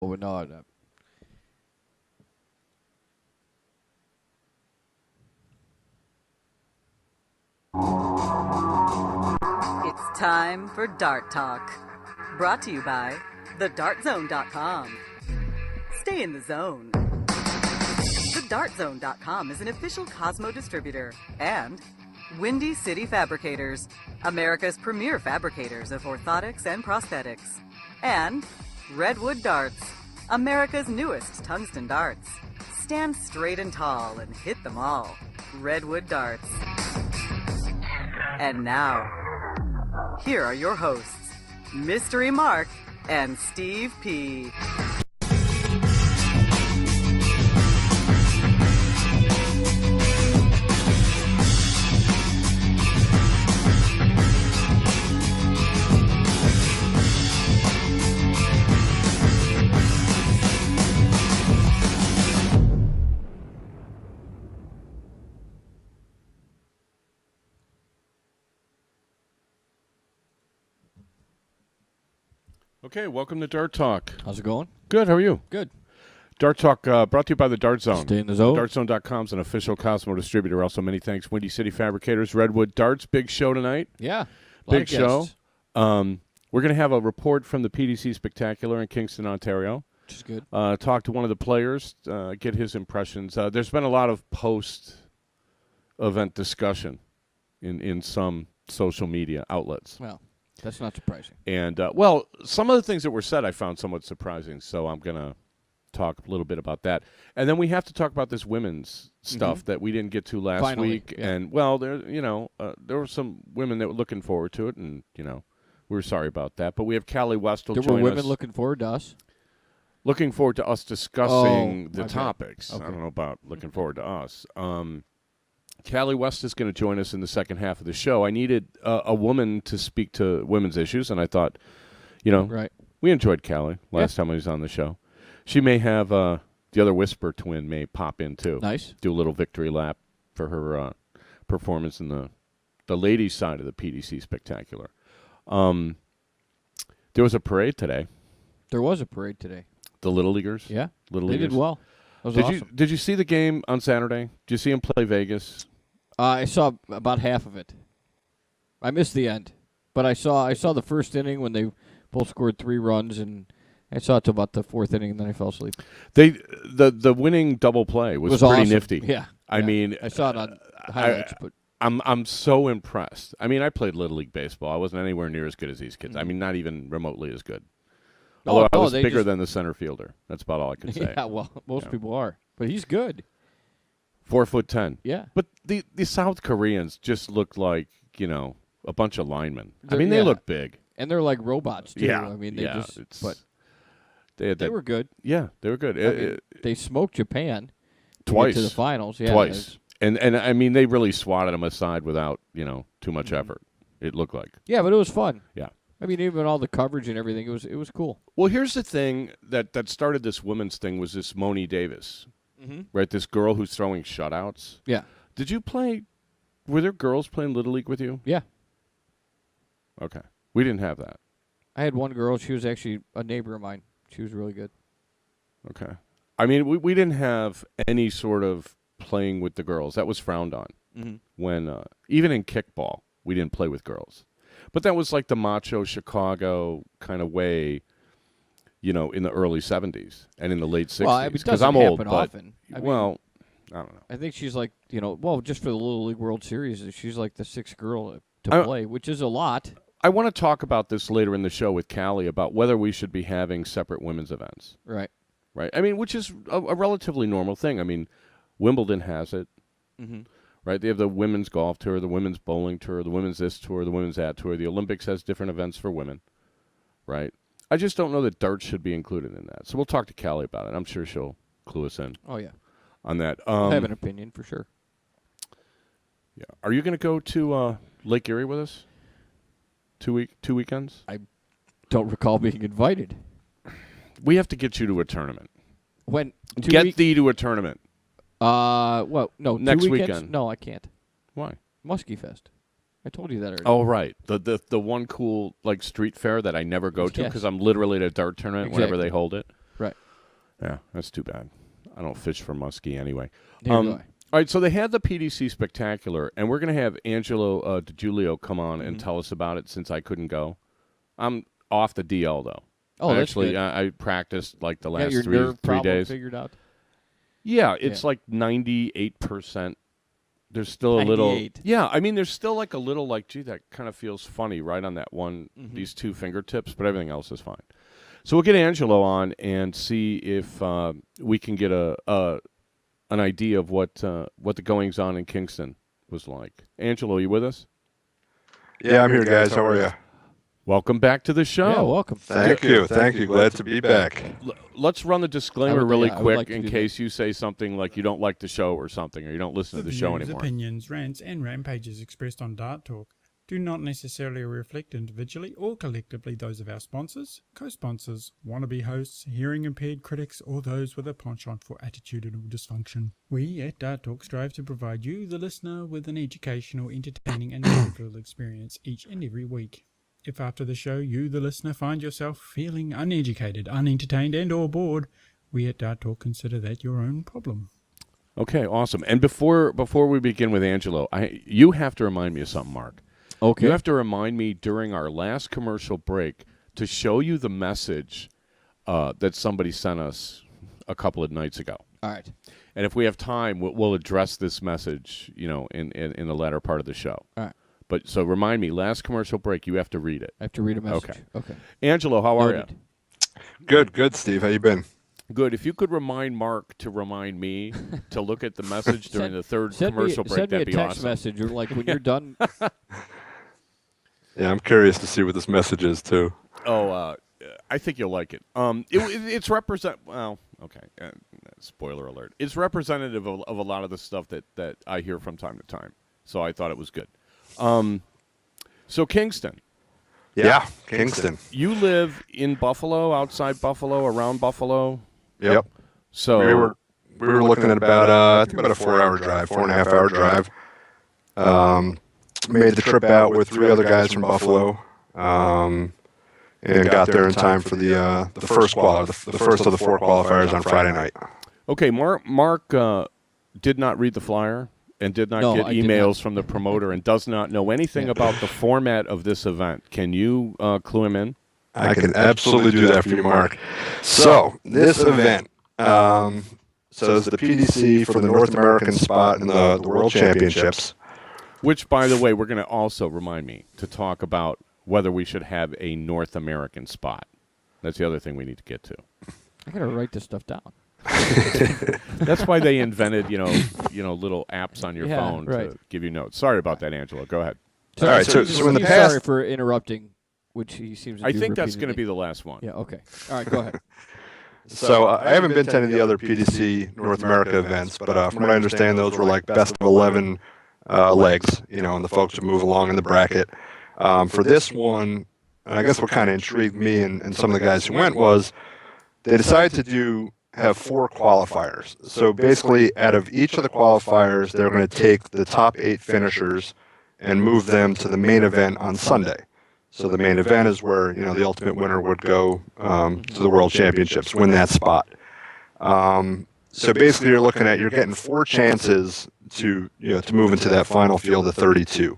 Oh, no, no. It's time for Dart Talk. Brought to you by thedartzone.com. Stay in the zone. Thedartzone.com is an official Cosmo distributor and Windy City Fabricators, America's premier fabricators of orthotics and prosthetics. And Redwood Darts, America's newest tungsten darts. Stand straight and tall and hit them all. Redwood Darts. And now, here are your hosts, Mystery Mark and Steve P. Okay, welcome to Dart Talk. How's it going? Good, how are you? Good. Dart Talk brought to you by the Dart Zone. Stay in the zone. DartZone.com is an official Cosmo distributor. Also, many thanks, Windy City Fabricators, Redwood Darts. Big show tonight. Yeah. Big show. We're going to have a report from the PDC Spectacular in Kingston, Ontario. Which is good. Talk to one of the players, get his impressions. There's been a lot of post-event discussion in some social media outlets. Well, that's not surprising. And, some of the things that were said I found somewhat surprising, so I'm going to talk a little bit about that. And then we have to talk about this women's stuff that we didn't get to last week. Yeah. And, there were some women that were looking forward to it, and, we were sorry about that. But we have Cali West will There join were women us. looking forward to us. Looking forward to us discussing the okay. topics. Okay. I don't know about looking forward to us. Cali West is going to join us in the second half of the show. I needed a woman to speak to women's issues, and I thought, Right. we enjoyed Cali last time he was on the show. She may have the other Whisper twin may pop in too. Nice. Do a little victory lap for her performance in the ladies' side of the PDC Spectacular. There was a parade today. There was a parade today. The Little Leaguers. Yeah. Little They Leaguers. did well. That was Did awesome. you see the game on Saturday? Did you see him play Vegas? I saw about half of it. I missed the end, but I saw the first inning when they both scored 3 runs, and I saw it till about the 4th inning, and then I fell asleep. The winning double play was pretty awesome. nifty. Yeah. I mean, I saw it on highlights, but I'm so impressed. I mean, I played Little League baseball. I wasn't anywhere near as good as these kids. I mean, not even remotely as good. Although I was bigger than the center fielder. That's about all I can say. Yeah, well, most people are, but he's good. 4'10". Yeah. But the South Koreans just looked like, a bunch of linemen. I mean, they look big. And they're like robots, too. Yeah. I mean, they they were good. Yeah, they were good. They smoked Japan Twice. to the finals. Yeah, Twice. And I mean, they really swatted them aside without, too much effort. It looked like. Yeah, but it was fun. Yeah. I mean, even all the coverage and everything, it was cool. Well, here's the thing that started this women's thing was this Moni Davis, right? This girl who's throwing shutouts. Yeah. Did you play? Were there girls playing Little League with you? Yeah. Okay. We didn't have that. I had one girl. She was actually a neighbor of mine. She was really good. Okay. I mean, we didn't have any sort of playing with the girls. That was frowned on. When even in kickball, we didn't play with girls. But that was like the macho Chicago kind of way, in the early 70s and in the late 60s. Well, it Because doesn't I'm old, happen but, often. I don't know. I think she's like, just for the Little League World Series, she's like the 6th girl to play, which is a lot. I want to talk about this later in the show with Callie about whether we should be having separate women's events. Right. Right. I mean, which is a relatively normal thing. I mean, Wimbledon has it. Right? They have the women's golf tour, the women's bowling tour, the women's this tour, the women's that tour. The Olympics has different events for women. Right? I just don't know that darts should be included in that. So we'll talk to Callie about it. I'm sure she'll clue us in. Oh, yeah. On that. I have an opinion for sure. Yeah. Are you going to go to Lake Erie with us? 2 weekends? I don't recall being invited. We have to get you to a tournament. When? Get thee to a tournament. Well, no. Next 2 weekends? weekend. No, I can't. Why? Muskie Fest. I told you that already. Oh, right. The one cool street fair that I never go to because I'm literally at a dart tournament whenever they hold it. Right. Yeah, that's too bad. I don't fish for muskie anyway. Neither do I. All right, so they had the PDC Spectacular, and we're going to have Angelo DiGiulio come on and tell us about it since I couldn't go. I'm off the DL, though. Oh, that's actually, good. I practiced like the last your three nerve problem days. figured out? Yeah, it's like 98%. There's still a little. 98. Yeah, I mean, there's still like a little like, gee, that kind of feels funny right on that one, these two fingertips, but everything else is fine. So we'll get Angelo on and see if we can get an idea of what the goings on in Kingston was like. Angelo, you with us? Yeah, I'm here, guys. How are you? Welcome back to the show. Yeah, welcome. Thank you. Glad to be back. Let's run the disclaimer I would really quick like to in do case you say something like you don't like the show or something, or you don't listen to the show views, anymore. Opinions, rants, and rampages expressed on Dart Talk do not necessarily reflect individually or collectively those of our sponsors, co-sponsors, wannabe hosts, hearing-impaired critics, or those with a penchant for attitudinal dysfunction. We at Dart Talk strive to provide you, the listener, with an educational, entertaining, and meaningful experience each and every week. If after the show you, the listener, find yourself feeling uneducated, unentertained, and or bored, we at Dart Talk consider that your own problem. Okay, awesome. And before we begin with Angelo, you have to remind me of something, Mark. Okay. You have to remind me during our last commercial break to show you the message that somebody sent us a couple of nights ago. All right. And if we have time, we'll address this message, in the latter part of the show. All right. But so remind me, last commercial break, you have to read it. I have to read a message. Okay. Angelo, how are you? Noted. Good, Steve. How you been? Good. If you could remind Mark to remind me to look at the message during the third commercial break, send me that'd a be text awesome. message, or like when you're done. Yeah, I'm curious to see what this message is too. Oh, I think you'll like it. It's well, okay. Spoiler alert. It's representative of a lot of the stuff that I hear from time to time. So I thought it was good. So Kingston. Yeah, Kingston. You live in Buffalo, outside Buffalo, around Buffalo. Yep. So We were looking at about I think about a 4-hour drive, 4.5-hour drive. Made the trip out with 3 other guys from Buffalo, and got there in time for the first the first of the 4 qualifiers on Friday night. Okay, Mark did not read the flyer and did not get I did emails not. from the promoter and does not know anything about the format of this event. Can you clue him in? I can absolutely do that for you, Mark. So this event, so it's the PDC for the North American spot in the World Championships. Which, by the way, we're going to also remind me to talk about whether we should have a North American spot. That's the other thing we need to get to. I gotta write this stuff down. That's why they invented, little apps on your Yeah, phone right. to give you notes. Sorry about that, Angelo. Go ahead. All right, so in the he's past- sorry for interrupting, which he seems to I do think that's going to repeatedly. be the last one. Yeah. Okay. All right. Go ahead. So I haven't been to any of the other PDC North America events, but from what I understand, those were like best of 11 legs, and the folks would move along in the bracket. For this one, and I guess what kind of intrigued me and some of the guys who went was they decided to have 4 qualifiers. So basically, out of each of the qualifiers, they're going to take the top 8 finishers and move them to the main event on Sunday. So the main event is where the ultimate winner would go to the World Championships, win that spot. So basically, you're getting 4 chances to move into that final field of 32.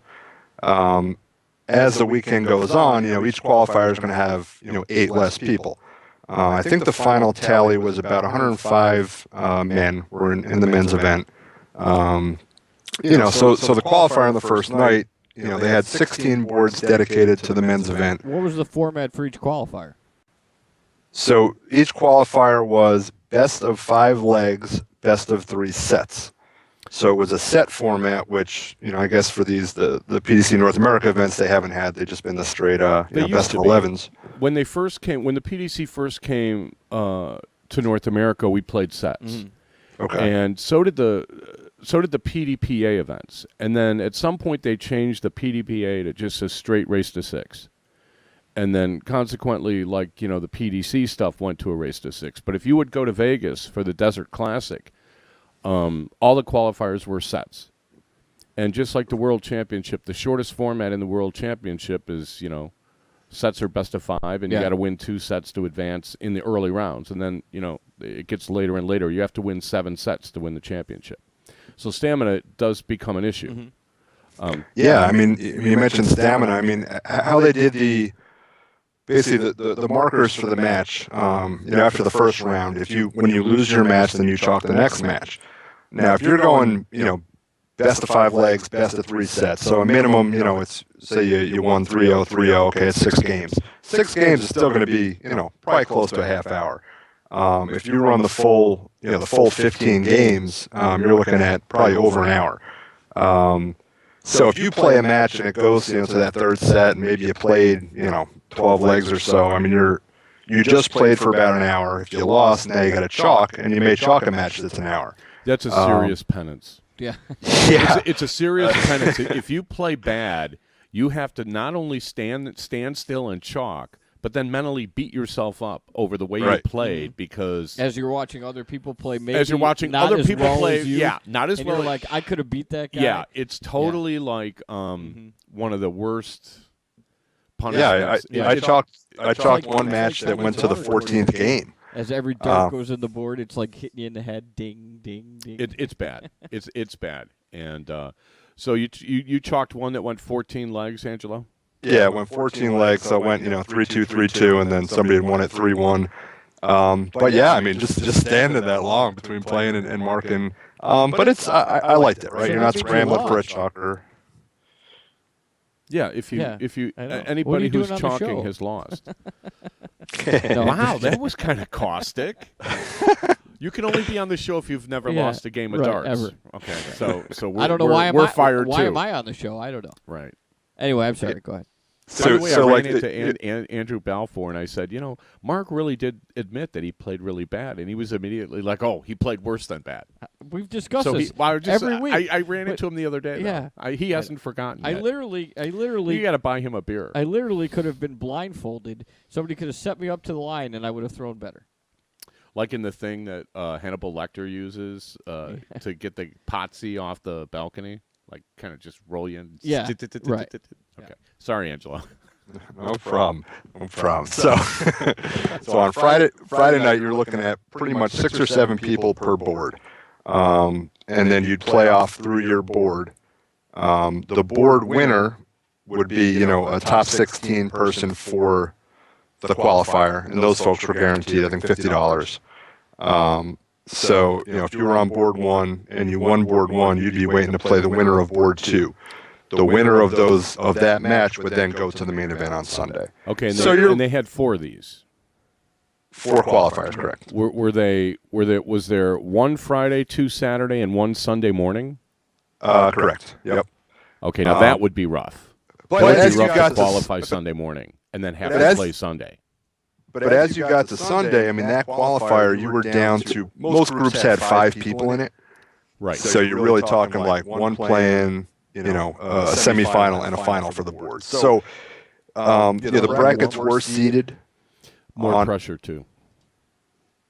As the weekend goes on, each qualifier is going to have 8 less people. I think the final tally was about 105 men were in the men's event. So the qualifier on the first night, they had 16 boards dedicated to the men's event. What was the format for each qualifier? So each qualifier was best of 5 legs, best of 3 sets. So it was a set format, which I guess for the PDC North America events they haven't had. They've just been the straight They used best to of be. 11s. When the PDC first came to North America, we played sets. Okay. And so did the PDPA events. And then at some point they changed the PDPA to just a straight race to 6. And then consequently, the PDC stuff went to a race to 6. But if you would go to Vegas for the Desert Classic, all the qualifiers were sets. And just like the World Championship, the shortest format in the World Championship is, Sets are best of 5, and you Yeah. got to win 2 sets to advance in the early rounds. And then, it gets later and later. You have to win 7 sets to win the championship. So stamina does become an issue. Yeah, I mean, you mentioned stamina. I mean, how they did basically the markers for the match. After the first round, when you lose your match, then you chalk the next match. Now, if you're going, best of 5 legs, best of 3 sets. So a minimum, it's say you won 3-0, 3-0. Okay, it's 6 games. 6 games is still going to be, probably close to a half hour. If you run the full 15 games, you're looking at probably over an hour. So if you play a match and it goes, to that third set, and maybe you played, 12 legs or so, I mean, you just played for about an hour. If you lost, now you got to chalk, and you may chalk a match that's an hour. That's a serious penance. Yeah. Yeah. It's a serious penance. If you play bad, you have to not only stand still and chalk, but then mentally beat yourself up over the way you played because As you're watching other people play, maybe as you're watching not other as people well play, as you, not as and well. you're like, I could have beat that guy. Yeah, it's totally like one of the worst punishments. I chalked one match that went to the 14th game. As every dart goes in the board, it's like hitting you in the head, ding, ding, ding. It's bad. It's bad. And so you chalked one that went 14 legs, Angelo? Yeah, it went 14 legs, so it went 3-2, 3-2, and then somebody had won it 3-1. But yeah, I mean, just standing that long between playing and marking. But it's I liked it, right? You're not scrambling for a chalker. Yeah, if you I know. What are anybody you doing who's on the chalking show? has lost. No. Wow, that was kind of caustic. You can only be on the show if you've never Yeah, lost a game of right, darts. ever. Okay, so we're, I don't know we're, we're fired why too. am I on the show? I don't know. Right. Anyway, I'm sorry. Go ahead. By the way, I ran like into Andrew Balfour, and I said, Mark really did admit that he played really bad, and he was immediately like, "Oh, he played worse than bad." We've discussed So this every every week. I ran into him the other day. Yeah. He hasn't forgotten. I yet. literally, You got to buy him a beer. I literally could have been blindfolded. Somebody could have set me up to the line, and I would have thrown better. Like in the thing that Hannibal Lecter uses to get the Potsy off the balcony, like kind of just roll you in. Yeah, right. Okay. Sorry, Angelo. No problem. So, so on Friday night, you're looking at pretty much 6 or 7 people per board, and then you'd play off through your board. The board winner would be, a top 16 person for the qualifier, and those folks were guaranteed, I think, $50. So, if you were on board 1 and you won board 1, you'd be waiting to play the winner of board 2. The winner of that match would then go to the main event on Sunday. Okay, and, So and they had 4 of these. 4 qualifiers, correct? Was there 1 Friday, 2 Saturday, and 1 Sunday morning? Correct. Yep. Okay, now that would be rough. But That would as be you rough got to to qualify Sunday morning and then have but to as- play Sunday. But as you got to Sunday, I mean, that qualifier, you were down to, most groups had 5 people in it. Right. So you're really talking like one playing, a semifinal and a final for the board. So, the brackets were seeded. More pressure, too.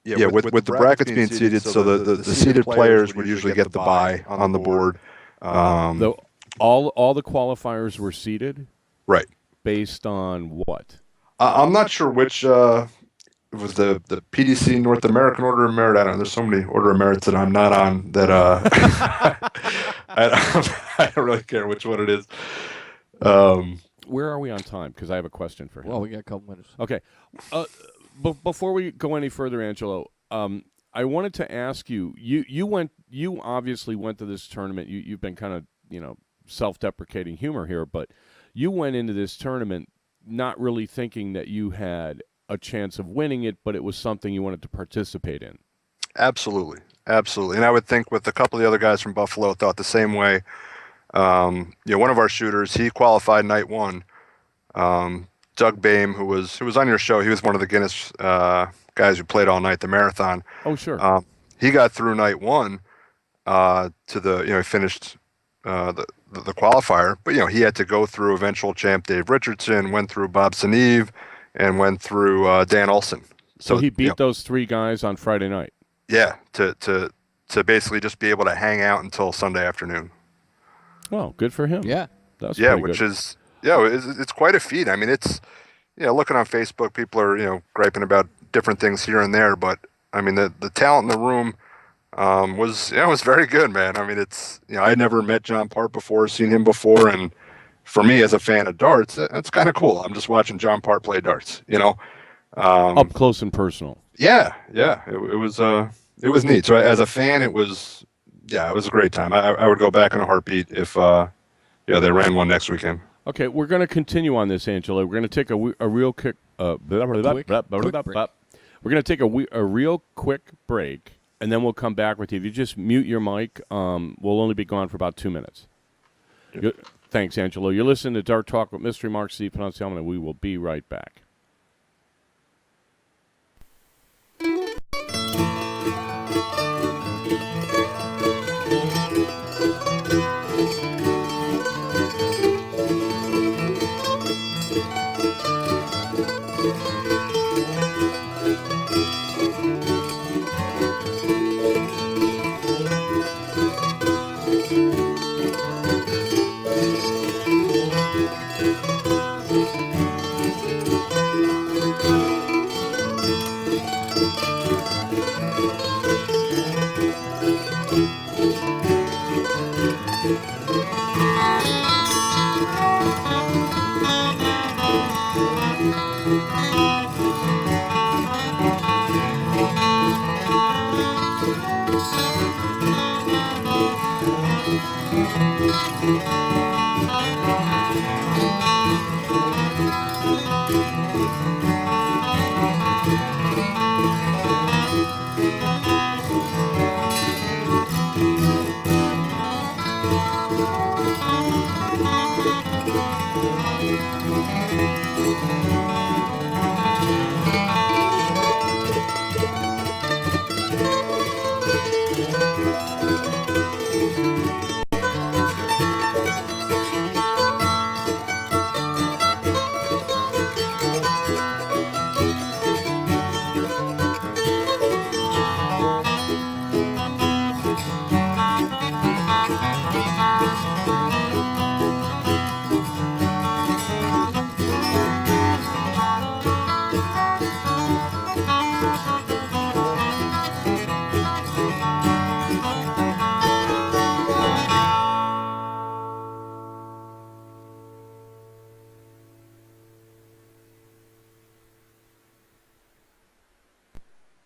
Yeah, with the brackets being seeded, so the seeded players would usually get the bye on the board. All the qualifiers were seeded Right. based on what? I'm not sure which it was the PDC North American Order of Merit. I don't know. There's so many Order of Merits that I'm not on that I don't really care which one it is. Where are we on time? Because I have a question for him. Well, we got a couple minutes. Okay. Before we go any further, Angelo, I wanted to ask you. You obviously went to this tournament. You've been kind of self-deprecating humor here, but you went into this tournament not really thinking that you had a chance of winning it, but it was something you wanted to participate in. Absolutely. And I would think with a couple of the other guys from Buffalo thought the same way. One of our shooters, he qualified night 1. Doug Boehm, who was on your show, he was one of the Guinness guys who played all night, the marathon. Oh, sure. He got through night 1 to the, he finished the qualifier, but he had to go through eventual champ Dave Richardson, went through Bob Seneve, and went through Dan Olson. So he beat those 3 guys on Friday night. Yeah, to basically just be able to hang out until Sunday afternoon. Well, good for him. Yeah. That's Yeah, pretty which good. is it's quite a feat. I mean, it's looking on Facebook, people are griping about different things here and there, but I mean the talent in the room was very good, man. I mean it's I never met John Part before, seen him before, and for me as a fan of darts, that's kind of cool. I'm just watching John Part play darts, Up close and personal. Yeah, it was neat. So as a fan, it was a great time. I would go back in a heartbeat if they ran one next weekend. Okay, we're going to continue on this, Angelo. We're going to take a real quick. We're going to take a real quick break, and then we'll come back with you. If you just mute your mic, we'll only be gone for about 2 minutes. Thanks, Angelo. You're listening to Dart Talk with Mystery Mark C. Pronunciation, and we will be right back.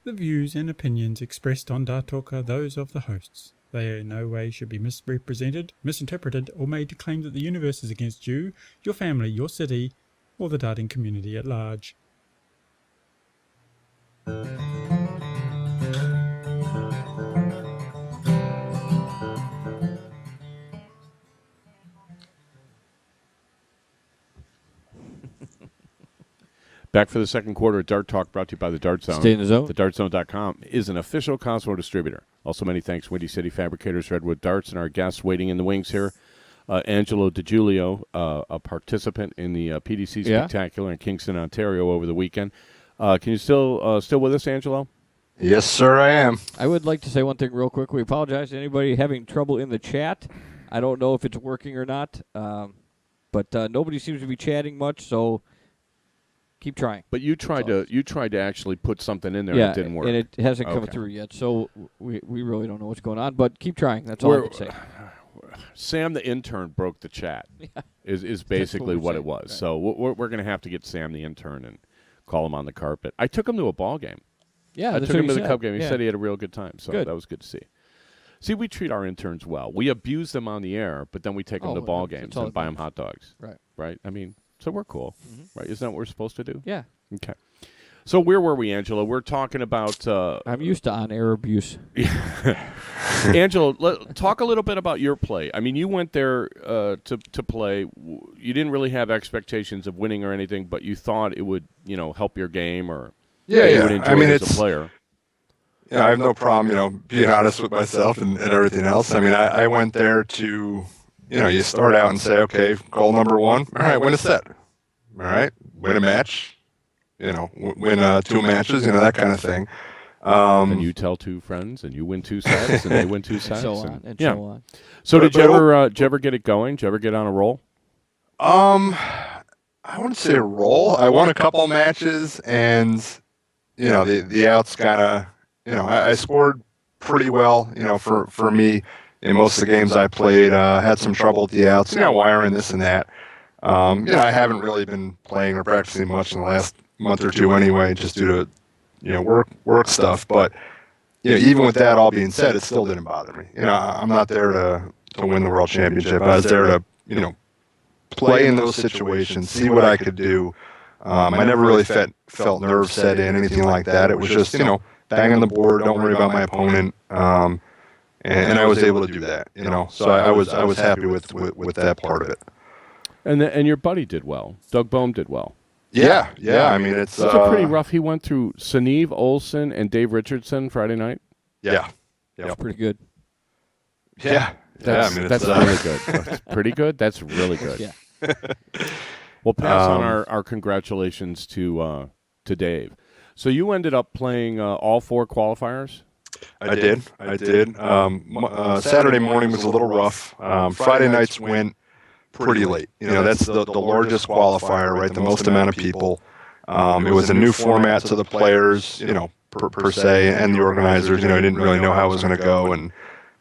The views and opinions expressed on Dart Talk are those of the hosts. They in no way should be misrepresented, misinterpreted, or made to claim that the universe is against you, your family, your city, or the darting community at large. Back for the second quarter of Dart Talk, brought to you by the Dart Zone. Stay in the zone. TheDartZone.com is an official Cosmo distributor. Also, many thanks to Windy City Fabricators, Redwood Darts, and our guests waiting in the wings here. Angelo DiGiulio, a participant in the PDC Spectacular in Kingston, Ontario over the weekend. Can you still with us, Angelo? Yes, sir, I am. I would like to say one thing real quick. We apologize to anybody having trouble in the chat. I don't know if it's working or not, but nobody seems to be chatting much, so keep trying. But you tried to actually put something in there and it didn't work. And it hasn't come through yet, so we really don't know what's going on, but keep trying. That's all I can say. Sam, the intern, broke the chat, is basically what it was. Right. So we're going to have to get Sam, the intern, and call him on the carpet. I took him to a ball game. Yeah, I took him to the Cub game. He said he had a real good time, so that was good to see. See, we treat our interns well. We abuse them on the air, but then we take them to ball games and buy them hot dogs. Right? I mean, so we're cool, right? Isn't that what we're supposed to do? Yeah. Okay. So where were we, Angelo? We're talking about... I'm used to on-air abuse. Angelo, talk a little bit about your play. I mean, you went there to play. You didn't really have expectations of winning or anything, but you thought it would, help your game or you would enjoy it as a player. Yeah, I have no problem, being honest with myself and everything else. I mean, I went there to, you start out and say, okay, goal number one, all right, win a set. All right, win a match, win 2 matches, that kind of thing. And you tell 2 friends, and you win 2 sets, and they win 2 sets. So on, and so on. So did you ever get it going? Did you ever get on a roll? I wouldn't say roll. I won a couple matches, and the outs kind of, I scored pretty well, for me in most of the games I played. Had some trouble with the outs, wiring this and that. I haven't really been playing or practicing much in the last month or two anyway, just due to work stuff. But even with that all being said, it still didn't bother me. I'm not there to win the world championship. I was there to play in those situations, see what I could do. I never really felt nerves set in, anything like that. It was just bang on the board, don't worry about my opponent, and I was able to do that. So I was happy with that part of it. And your buddy did well. Doug Boehm did well. Yeah. I mean, it's pretty rough. He went through Sneeve Olson and Dave Richardson Friday night. Yeah. That's pretty good. Yeah. That's really good. That's pretty good. That's really good. Yeah. We'll pass on our congratulations to Dave. So you ended up playing all 4 qualifiers? I did. Saturday morning was a little rough. Friday nights went pretty late. That's the largest qualifier, right? The most amount of people. It was a new format to the players, per se, and the organizers. Didn't really know how it was going to go. And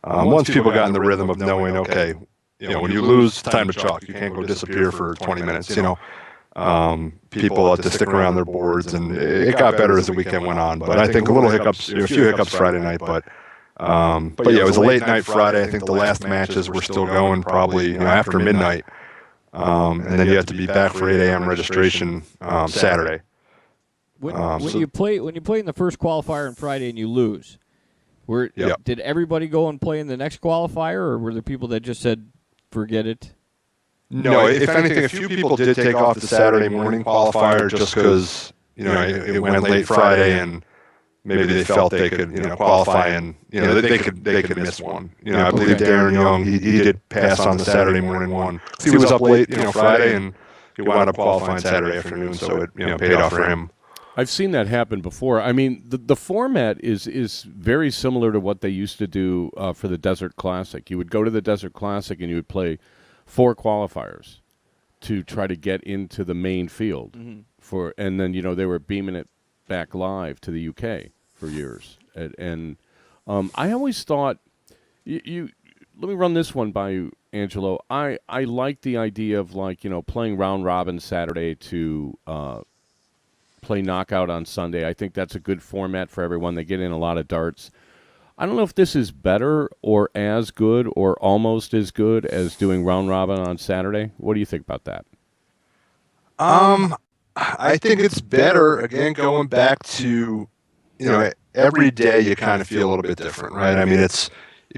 once people got in the rhythm of knowing, okay, when you lose, time to chalk. You can't go disappear for 20 minutes. People had to stick around their boards, and it got better as the weekend went on. But I think a few hiccups Friday night, but yeah, it was a late night Friday. I think the last matches were still going probably after midnight, and then you have to be back for 8 a.m. registration Saturday. When you play in the first qualifier on Friday and you lose, did everybody go and play in the next qualifier, or were there people that just said forget it? No, if anything, a few people did take off the Saturday morning qualifier just because it went late Friday and maybe they felt they could qualify and they could miss one. I believe Darren Young he did pass on the Saturday morning one. He was up late Friday and he wound up qualifying Saturday afternoon, so it paid off for him. I've seen that happen before. I mean, the format is very similar to what they used to do for the Desert Classic. You would go to the Desert Classic and you would play 4 qualifiers to try to get into the main field and then they were beaming it back live to the UK for years. And I always thought let me run this one by you, Angelo. I like the idea of playing round robin Saturday to play knockout on Sunday. I think that's a good format for everyone. They get in a lot of darts. I don't know if this is better or as good or almost as good as doing round robin on Saturday. What do you think about that? I think it's better, again, going back to, every day you kind of feel a little bit different, right? I mean, if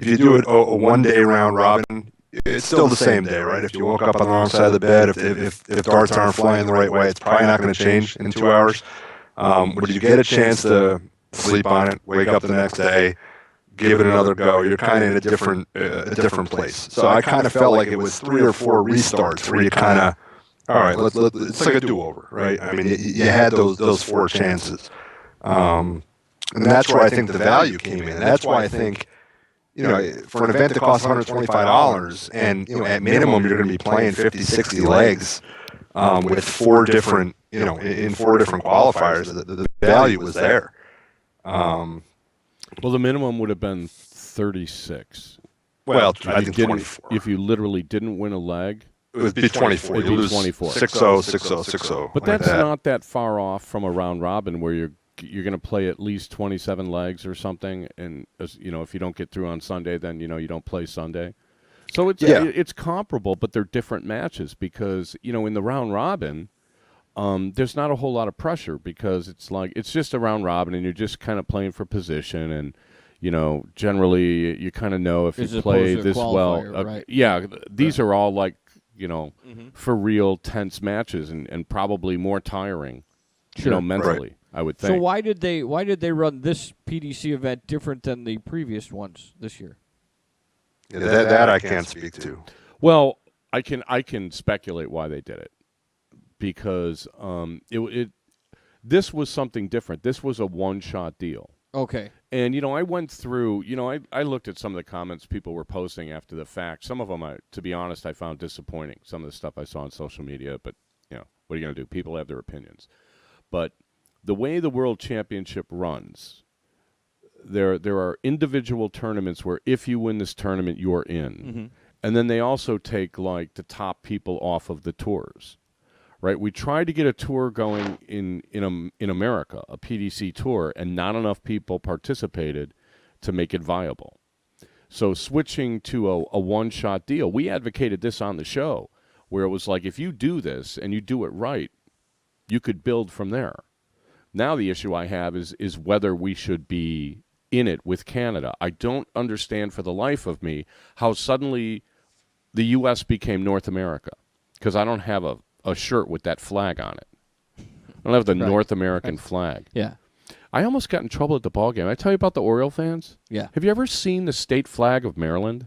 you do it a one-day round robin, it's still the same day, right? If you woke up on the wrong side of the bed, if darts aren't flying the right way, it's probably not going to change in 2 hours. When you get a chance to sleep on it, wake up the next day, give it another go, you're kind of in a different place. So I kind of felt like it was 3 or 4 restarts where you kind of, all right, it's like a do-over, right? I mean, you had those 4 chances. And that's where I think the value came in. That's why I think, for an event that costs $125, and at minimum you're going to be playing 50, 60 legs with 4 different, in 4 different qualifiers. The value was there. Well, the minimum would have been 36. Well, I think 24. If you literally didn't win a leg, it would be 24. It'd be 24. 6-0, 6-0, 6-0. But that's not that far off from a round robin where you're going to play at least 27 legs or something, and if you don't get through on Sunday, then you don't play Sunday. So it's comparable, but they're different matches because in the round robin, there's not a whole lot of pressure because it's just a round robin and you're just kind of playing for position and generally you kind of know if you play this well. Right. These are all for real tense matches and probably more tiring, mentally. Right. I would think. So why did they run this PDC event different than the previous ones this year? Yeah, that I can't speak to. Well, I can speculate why they did it because this was something different. This was a one-shot deal. Okay. And I went through. I looked at some of the comments people were posting after the fact. Some of them, to be honest, I found disappointing. Some of the stuff I saw on social media, but What are you going to do? People have their opinions. But the way the World Championship runs, there are individual tournaments where if you win this tournament, you're in. Mm-hmm. And then they also take, like, the top people off of the tours. Right? We tried to get a tour going in America, a PDC tour, and not enough people participated to make it viable. So switching to a one-shot deal, we advocated this on the show, where it was like, if you do this and you do it right, you could build from there. Now the issue I have is whether we should be in it with Canada. I don't understand for the life of me how suddenly the U.S. became North America, because I don't have a shirt with that flag on it. I don't have the North American flag. Yeah. I almost got in trouble at the ball game. I tell you about the Oriole fans? Yeah. Have you ever seen the state flag of Maryland?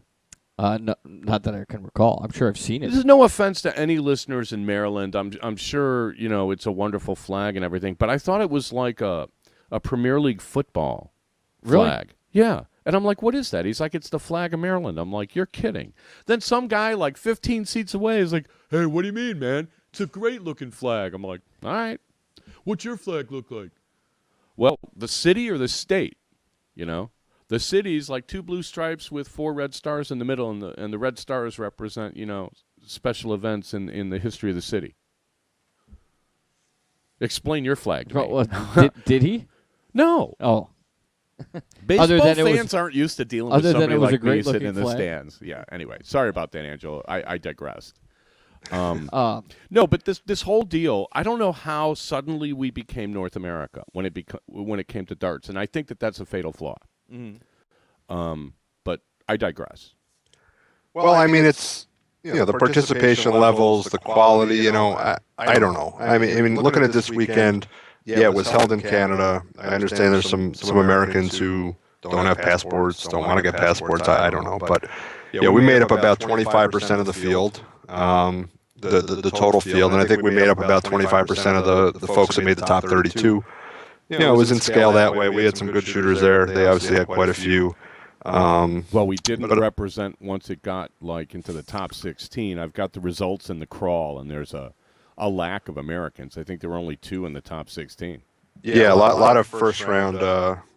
No, not that I can recall. I'm sure I've seen it. This is no offense to any listeners in Maryland. I'm sure, it's a wonderful flag and everything, but I thought it was like a Premier League football flag. Yeah. And I'm like, what is that? He's like, it's the flag of Maryland. I'm like, you're kidding. Then some guy like 15 seats away is like, hey, what do you mean, man? It's a great-looking flag. I'm like, all right. What's your flag look like? Well, the city or the state, The city's like 2 blue stripes with 4 red stars in the middle, and the red stars represent, special events in the history of the city. Explain your flag to me. Well, did he? No. Oh. Baseball fans aren't used to dealing with somebody like me sitting in the flag. stands. Yeah, anyway. Sorry about that, Angelo. I digressed. No, but this whole deal, I don't know how suddenly we became North America when it came to darts, and I think that's a fatal flaw. But I digress. Well, I mean, it's the participation levels, the quality. I don't know. I mean, looking at this weekend, it was held in Canada. I understand there's some Americans who don't have passports, don't want to get passports. I don't know, but we made up about 25% of the field. The total field, and I think we made up about 25% of the folks that made the top 32. It was in scale that way. We had some good shooters there. They obviously had quite a few. Well, we didn't represent once it got into the top 16. I've got the results in the crawl, and there's a lack of Americans. I think there were only 2 in the top 16. Yeah, a lot of first round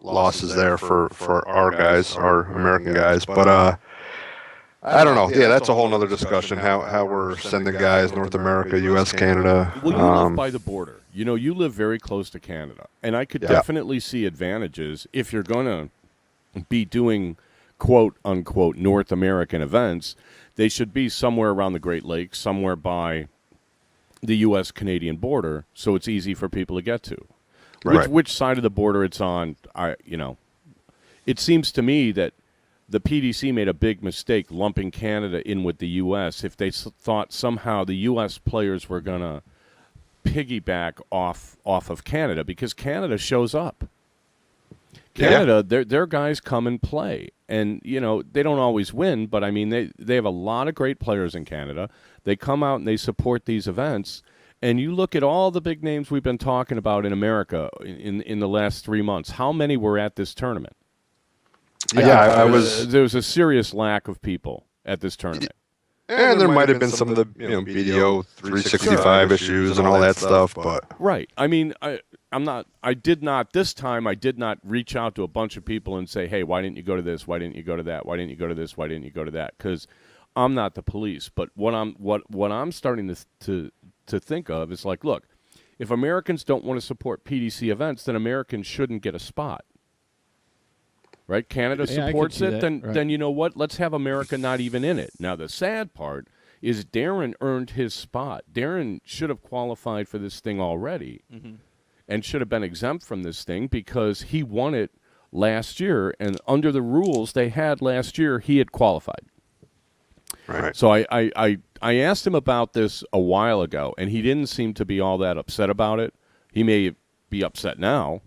losses there for our guys, our American guys, but. I don't know. Yeah, that's a whole other discussion, how we're sending guys, North America, U.S., Canada. Well, you live by the border. You live very close to Canada. And I could definitely see advantages if you're going to be doing, quote-unquote, North American events. They should be somewhere around the Great Lakes, somewhere by the U.S.-Canadian border, so it's easy for people to get to. Right. Which side of the border it's on, it seems to me that the PDC made a big mistake lumping Canada in with the U.S. if they thought somehow the U.S. players were going to piggyback off of Canada, because Canada shows up. Canada, their guys come and play. And, they don't always win, but, I mean, they have a lot of great players in Canada. They come out and they support these events. And you look at all the big names we've been talking about in America in the last 3 months. How many were at this tournament? Yeah, there was a serious lack of people at this tournament. And there might have been some of the BDO 365 issues and all that stuff, but right. I mean, I did not reach out to a bunch of people and say, "Hey, why didn't you go to this? Why didn't you go to that? Why didn't you go to this? Why didn't you go to that?" Because I'm not the police. But what I'm starting to think of is like, look, if Americans don't want to support PDC events, then Americans shouldn't get a spot. Right? Canada supports it, then you know what? Let's have America not even in it. Now, the sad part is Darren earned his spot. Darren should have qualified for this thing already and should have been exempt from this thing because he won it last year, and under the rules they had last year, he had qualified. Right. So I asked him about this a while ago, and he didn't seem to be all that upset about it. He may be upset now.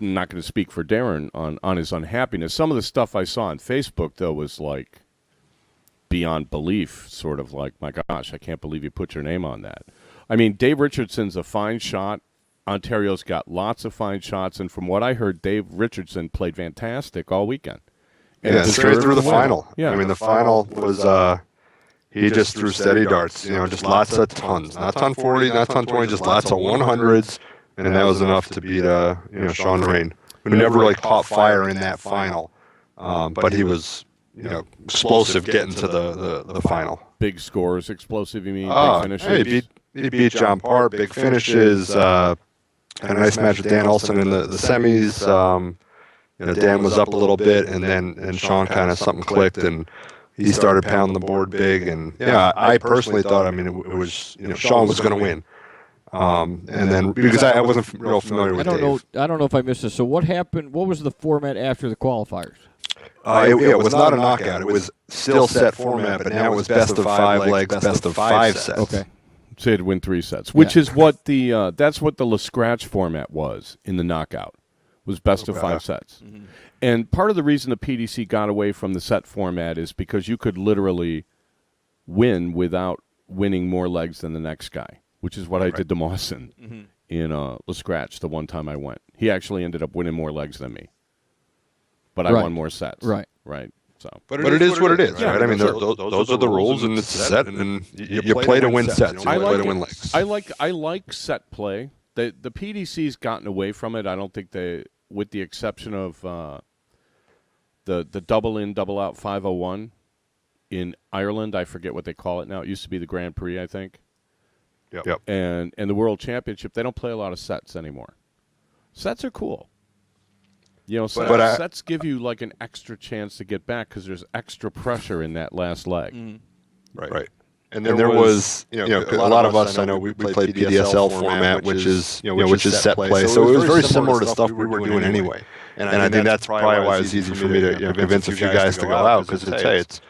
I'm not going to speak for Darren on his unhappiness. Some of the stuff I saw on Facebook, though, was like beyond belief, sort of like, my gosh, I can't believe you put your name on that. I mean, Dave Richardson's a fine shot. Ontario's got lots of fine shots, and from what I heard, Dave Richardson played fantastic all weekend. And straight through the final. Yeah. I mean, the final was, he just threw steady darts, just lots of tons. Not ton 40, not ton 20, just lots of 100s. And that was enough to beat, Sean Rain, who never really caught fire in that final. But he was, explosive getting to the final. Big scores, explosive, you mean? Big finishes? Hey, he beat John Parr, big finishes. Had a nice match with Dan Olson in the semis. Dan was up a little bit, and Sean kind of something clicked, and he started pounding the board big. And I personally thought, it was, Sean was going to win. And then because I wasn't real familiar with Dave. I don't know if I missed this. So what happened? What was the format after the qualifiers? It was not a knockout. It was still set format, but now it was best of 5 legs, best of 5 sets. Okay. So he'd win 3 sets, which is what that's what the Le Scratch format was in the knockout, was best of 5 sets. Mm-hmm. And part of the reason the PDC got away from the set format is because you could literally win without winning more legs than the next guy, which is what I did to Mawson in Le Scratch the one time I went. He actually ended up winning more legs than me. But I won more sets. Right. So, but it is what it is, right? I mean, those are the rules, and it's a set, and you play to win sets. You play to win legs. I like set play. The PDC's gotten away from it. I don't think they, with the exception of the double in, double out 501 in Ireland. I forget what they call it now. It used to be the Grand Prix, I think. Yep. And the World Championship, they don't play a lot of sets anymore. Sets are cool. Sets give you like an extra chance to get back because there's extra pressure in that last leg. Right. And there was, a lot of us, I know we played PDSL format, which is set play. So it was very similar to stuff we were doing anyway. And I think that's probably why it was easy for me to convince a few guys to go out, because it's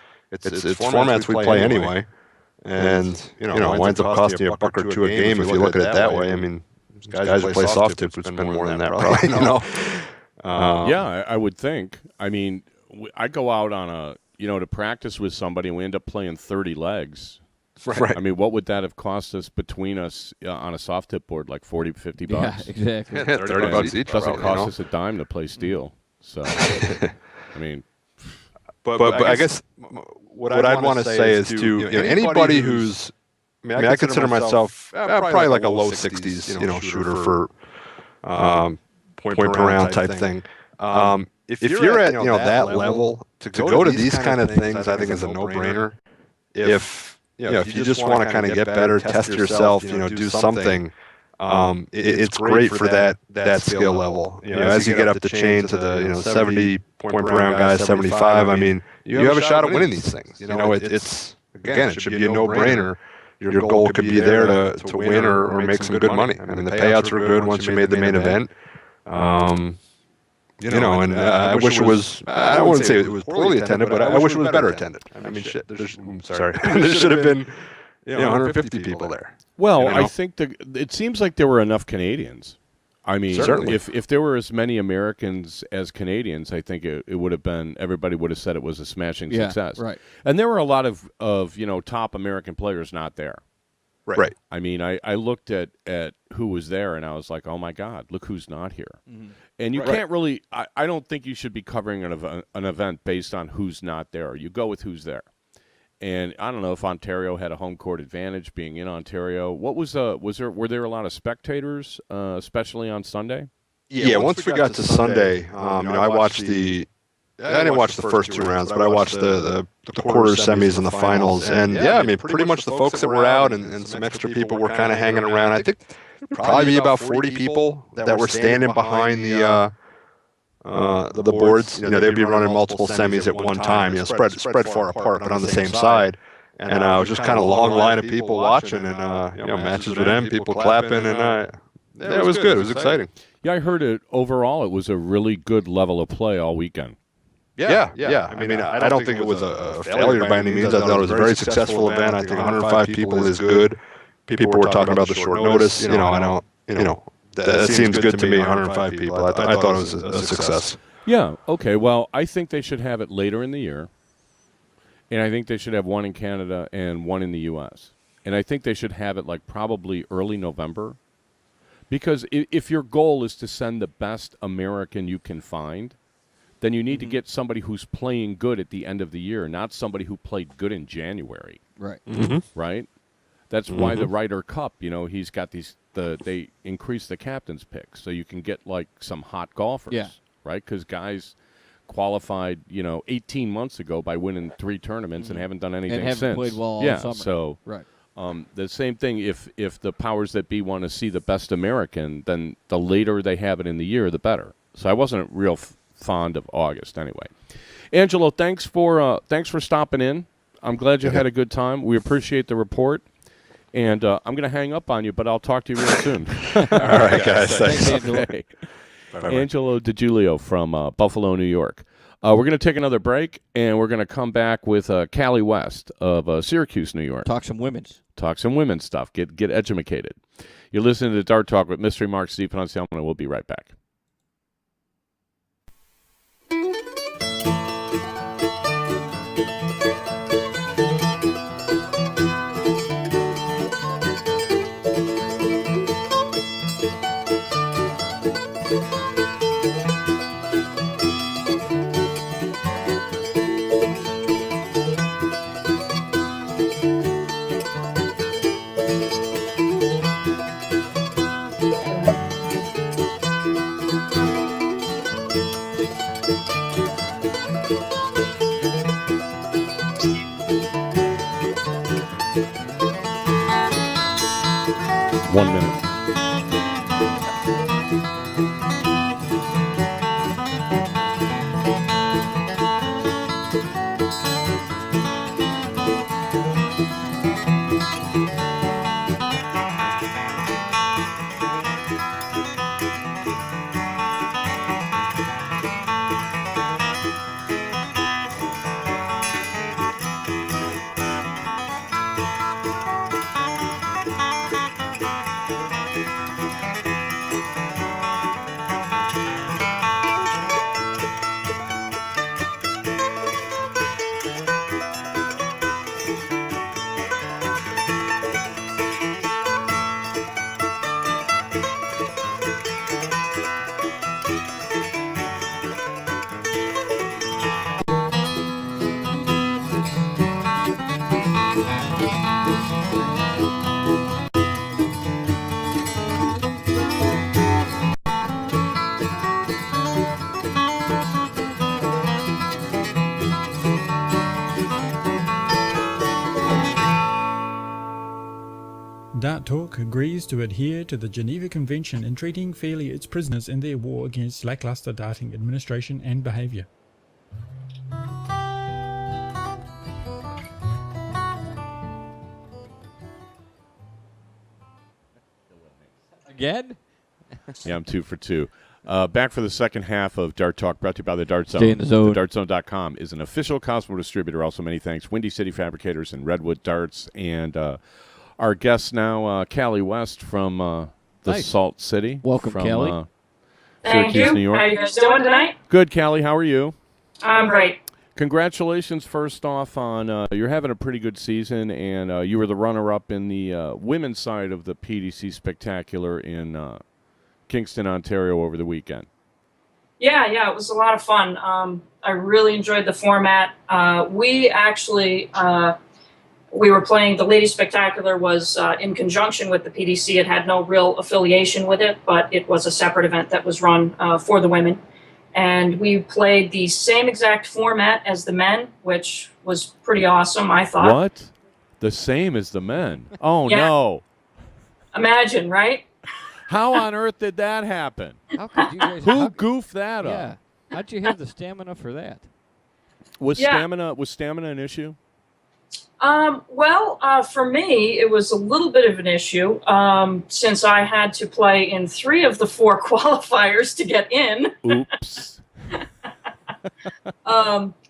formats we play anyway. And, it winds up costing you $1 or $2 a game if you look at it that way. I mean, guys who play soft tips would spend more than that probably, I would think. I mean, I go out on to practice with somebody, and we end up playing 30 legs. Right. I mean, what would that have cost us between us on a soft tip board? Like $40, $50? Yeah, exactly. $30 each. Doesn't cost us a dime to play steel. So, I mean, but I guess what I'd want to say is to anybody who's, I consider myself probably like a low 60s, shooter for point per round type thing. If you're at that level, to go to these kind of things, I think is a no-brainer. If you just want to kind of get better, test yourself, do something, it's great for that skill level. As you get up the chain to the 70 point per round guys, 75, I mean, you have a shot at winning these things. It's again, it should be a no-brainer. Your goal could be there to win or make some good money. I mean, the payouts were good once you made the main event. And I wish it was, I wouldn't say it was poorly attended, but I wish it was better attended. I mean, there should have been 150 people there. Well, I think it seems like there were enough Canadians. I mean, if there were as many Americans as Canadians, I think it would have been, everybody would have said it was a smashing success. Right. And there were a lot of top American players not there. Right. I mean, I looked at who was there, and I was like, oh, my God, look who's not here. Mm-hmm. And you can't really – I don't think you should be covering an event based on who's not there. You go with who's there. And I don't know if Ontario had a home court advantage being in Ontario. What were there a lot of spectators, especially on Sunday? Yeah, once we got to Sunday, I watched I didn't watch the first 2 rounds, but I watched the quarter semis and the finals. And I mean, pretty much the folks that were out and some extra people were kind of hanging around. I think probably be about 40 people that were standing behind the boards. They'd be running multiple semis at one time, spread far apart, but on the same side. And it was just kind of a long line of people watching, and matches with them, people clapping, and it was good. It was exciting. Yeah, I heard it. Overall, it was a really good level of play all weekend. Yeah. I mean, I don't think it was a failure by any means. I thought it was a very successful event. I think 105 people is good. People were talking about the short notice. That seems good to me. 105 people. I thought it was a success. Yeah. Okay. Well, I think they should have it later in the year, and I think they should have one in Canada and one in the U.S. And I think they should have it like probably early November, because if your goal is to send the best American you can find, then you need to get somebody who's playing good at the end of the year, not somebody who played good in January. Right. Right? That's why the Ryder Cup, he's got they increase the captain's pick so you can get like some hot golfers, right? Because guys qualified, 18 months ago by winning 3 tournaments and haven't done anything and haven't since. played well all summer. So right. The same thing, if the powers that be want to see the best American, then the later they have it in the year, the better. So I wasn't real fond of August anyway. Angelo, thanks for stopping in. I'm glad you had a good time. We appreciate the report. And I'm going to hang up on you, but I'll talk to you real soon. All right, guys. Thanks. Okay. Angelo DiGiulio from Buffalo, New York. We're going to take another break, and we're going to come back with Cali West of Syracuse, New York. Talk some women's stuff. Get educated. You're listening to Dart Talk with Mystery Mark, Steve Ponciano, and we'll be right back. One minute. Dart Talk agrees to adhere to the Geneva Convention in treating fairly its prisoners in their war against lackluster darting administration and behaviour. Again? Yeah, I'm 2 for 2. Back for the second half of Dart Talk, brought to you by the Dart Zone. Stay in the zone. TheDartZone.com is an official Cosmo distributor. Also, many thanks, Windy City Fabricators and Redwood Darts. And our guest now, Cali West from the Nice. Salt City. Welcome, from, Cali. Thank Syracuse, you. New York. How are you guys doing tonight? Good, Cali. How are you? I'm great. Congratulations, first off, on you're having a pretty good season, and you were the runner-up in the women's side of the PDC Spectacular in Kingston, Ontario over the weekend. Yeah, it was a lot of fun. I really enjoyed the format. We actually, we were playing, the Ladies Spectacular was in conjunction with the PDC. It had no real affiliation with it, but it was a separate event that was run for the women. And we played the same exact format as the men, which was pretty awesome, I thought. What? The same as the men? Oh, Yeah. no. Imagine, right? How on earth did that happen? How could you guys? Who goofed that Yeah. up? How'd you have the stamina for that? Was Yeah. stamina an issue? For me, it was a little bit of an issue since I had to play in 3 of the 4 qualifiers to get in. Oops.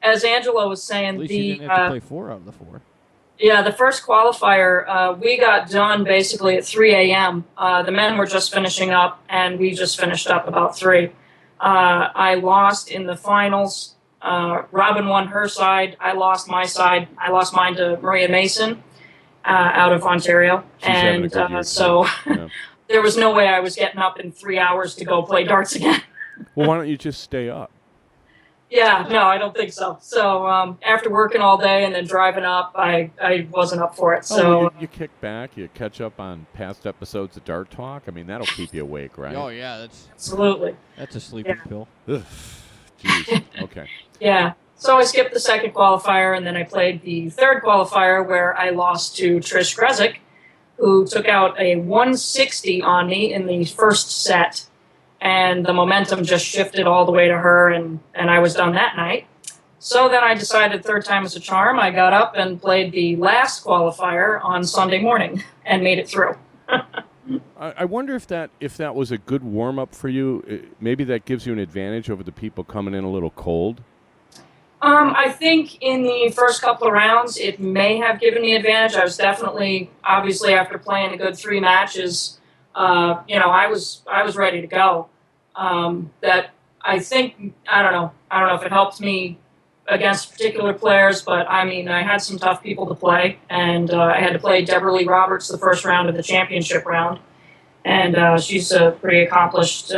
As Angelo was saying, At least you didn't have to play 4 out of the 4. Yeah, the first qualifier, we got done basically at 3 a.m. The men were just finishing up, and we just finished up about 3. I lost in the finals. Robin won her side. I lost my side. I lost mine to Maria Mason out of Ontario. She's having a good year, so Yeah. there was no way I was getting up in 3 hours to go play darts again. Well, why don't you just stay up? Yeah, no, I don't think so. So after working all day and then driving up, I wasn't up for it. So well, you kick back, you catch up on past episodes of Dart Talk. I mean, that'll keep you awake, right? Oh yeah, absolutely. that's a sleeping pill. Ugh, jeez. Okay. Yeah. So I skipped the second qualifier, and then I played the third qualifier where I lost to Trish Grezik, who took out a 160 on me in the first set. And the momentum just shifted all the way to her, and I was done that night. So then I decided third time was a charm. I got up and played the last qualifier on Sunday morning and made it through. I wonder if that was a good warm-up for you. Maybe that gives you an advantage over the people coming in a little cold. I think in the first couple of rounds, it may have given me advantage. I was definitely, obviously, after playing a good 3 matches, I was ready to go. That I think, I don't know if it helped me against particular players, but I mean, I had some tough people to play, and I had to play Deborah Lee Roberts the first round of the championship round, and she's a pretty accomplished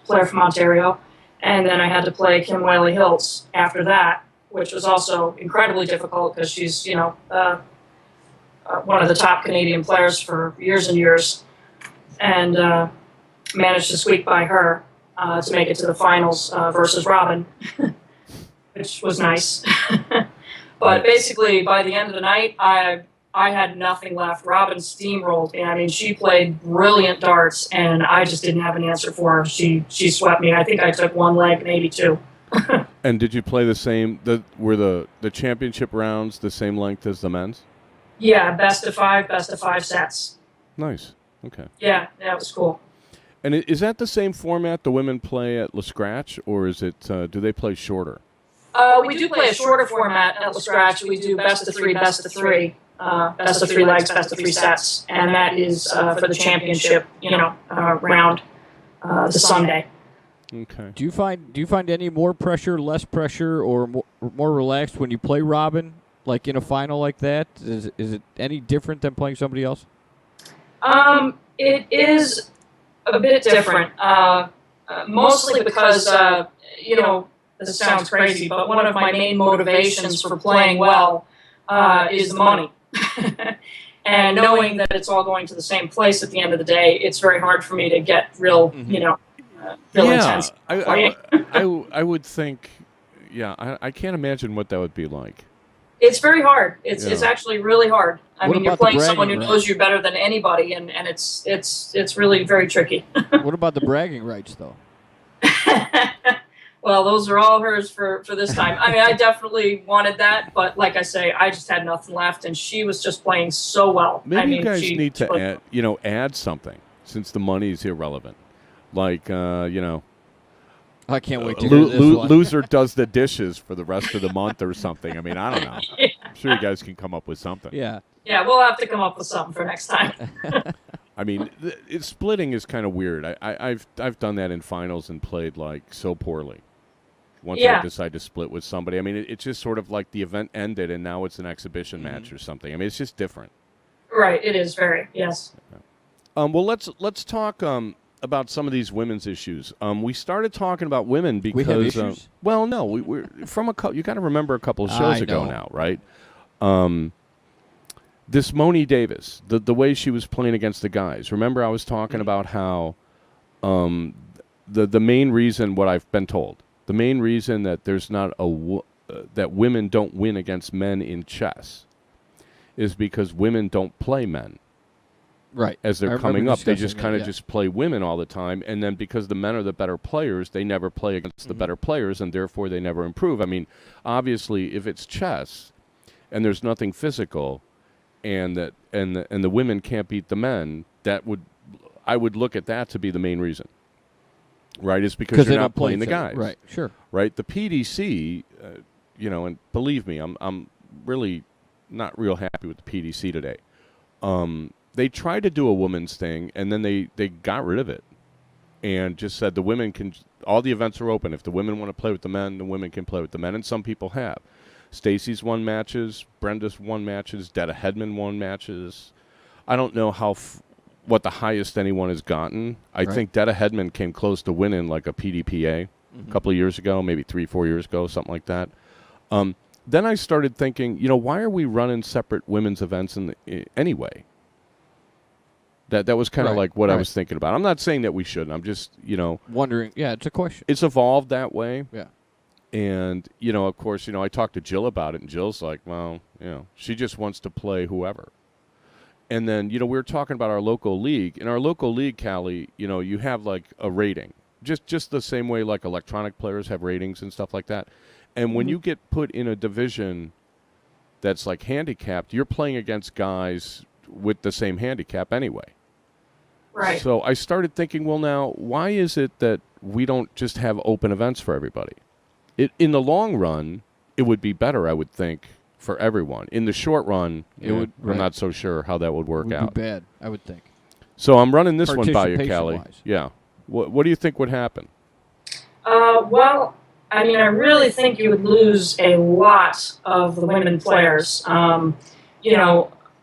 player from Ontario. And then I had to play Kim Whaley Hills after that, which was also incredibly difficult because she's, one of the top Canadian players for years and years, and managed to squeak by her to make it to the finals versus Robin, which was nice. But basically, by the end of the night, I had nothing left. Robin steamrolled me. I mean, she played brilliant darts, and I just didn't have an answer for her. She swept me. I think I took 1 leg, maybe 2. And did you play the same? Were the championship rounds the same length as the men's? Yeah, best of 5 sets. Nice. Okay. Yeah, that was cool. And is that the same format the women play at Le Scratch, or is it? Do they play shorter? We do play a shorter format at Le Scratch. We do best of 3, best of 3. Best of 3 legs, best of 3 sets, and that is for the championship, round, the Sunday. Okay. Do you find any more pressure, less pressure, or more relaxed when you play Robin, like in a final like that? Is it any different than playing somebody else? It is a bit different, mostly because this sounds crazy, but one of my main motivations for playing well is the money. And knowing that it's all going to the same place at the end of the day, it's very hard for me to get real, real intense. I would think, I can't imagine what that would be like. It's very hard. It's actually really hard. I mean, you're playing someone who rights? knows you better than anybody, and it's really very tricky. What about the bragging rights, though? Well, those are all hers for this time. I mean, I definitely wanted that, but like I say, I just had nothing left, and she was just playing so well. Maybe you guys need to add something, since the money is irrelevant. Like, I can't wait to hear this one. Loser does the dishes for the rest of the month or something. I mean, I don't know. Yeah. I'm sure you guys can come up with something. Yeah. Yeah, we'll have to come up with something for next time. I mean, splitting is kind of weird. I've done that in finals and played so poorly. Once I decide to split with somebody, I mean, it's just sort of like the event ended and now it's an exhibition match or something. I mean, it's just different. Right. It is very yes. Well, let's talk about some of these women's issues. We started talking about women because we have issues? Well, no, we're from you got to remember a couple of shows ago now, right? This Moni Davis, the way she was playing against the guys. Remember, I was talking about how the main reason, what I've been told, the main reason that there's not that women don't win against men in chess is because women don't play men. Right. As they're coming up, they just kind of just play women all the time, and then because the men are the better players, they never play against the better players, and therefore they never improve. I mean, obviously, if it's chess and there's nothing physical, and the women can't beat the men, I would look at that to be the main reason. Right, it's because you're not playing the guys. Right, sure. Right, the PDC, and believe me, I'm really not real happy with the PDC today. They tried to do a women's thing, and then they got rid of it, and just said the women can. All the events are open. If the women want to play with the men, the women can play with the men, and some people have. Stacy's won matches. Brenda's won matches. Detta Hedman won matches. I don't know what the highest anyone has gotten. I think Detta Hedman came close to winning like a PDPA. a couple of years ago, maybe 3-4 years ago, something like that. Then I started thinking, why are we running separate women's events anyway? That was kind of like what I was thinking about. I'm not saying that we shouldn't. I'm just, wondering. Yeah, it's a question. It's evolved that way. Yeah. And, of course, I talked to Jill about it, and Jill's like, well, she just wants to play whoever. And then, we were talking about our local league. In our local league, Cali, you have like a rating. Just the same way like electronic players have ratings and stuff like that. And when you get put in a division that's like handicapped, you're playing against guys with the same handicap anyway. Right. So I started thinking, well, now, why is it that we don't just have open events for everybody? In the long run, it would be better, I would think, for everyone. In the short run, I'm not so sure how that would work out. It would be bad, I would think. So I'm running this one by you, Cali. Participation-wise. Yeah. What do you think would happen? Well, I really think you would lose a lot of the women players.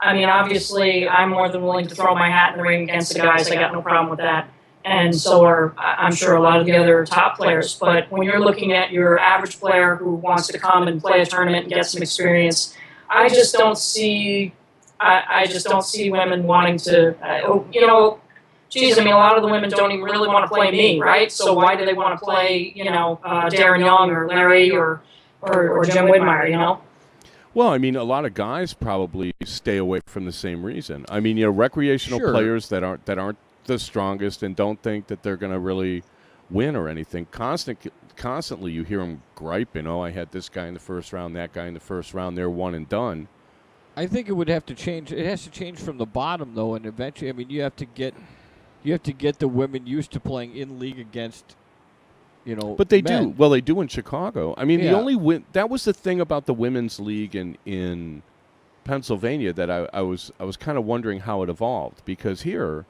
Obviously, I'm more than willing to throw my hat in the ring against the guys. I got no problem with that. And so are, I'm sure, a lot of the other top players. But when you're looking at your average player who wants to come and play a tournament and get some experience, I just don't see women wanting to, a lot of the women don't even really want to play me, right? So why do they want to play, Darren Young or Larry or Jim Widmeyer, Well, a lot of guys probably stay away from the same reason. Recreational players that aren't the strongest and don't think that they're going to really win or anything. Constantly you hear them griping, I had this guy in the first round, that guy in the first round, they're one and done. I think it would have to change. It has to change from the bottom, though, and eventually, you have to get the women used to playing in league against, But they men. do. Well, they do in Chicago. The only that was the thing about the women's league in Pennsylvania that I was kind of wondering how it evolved, because here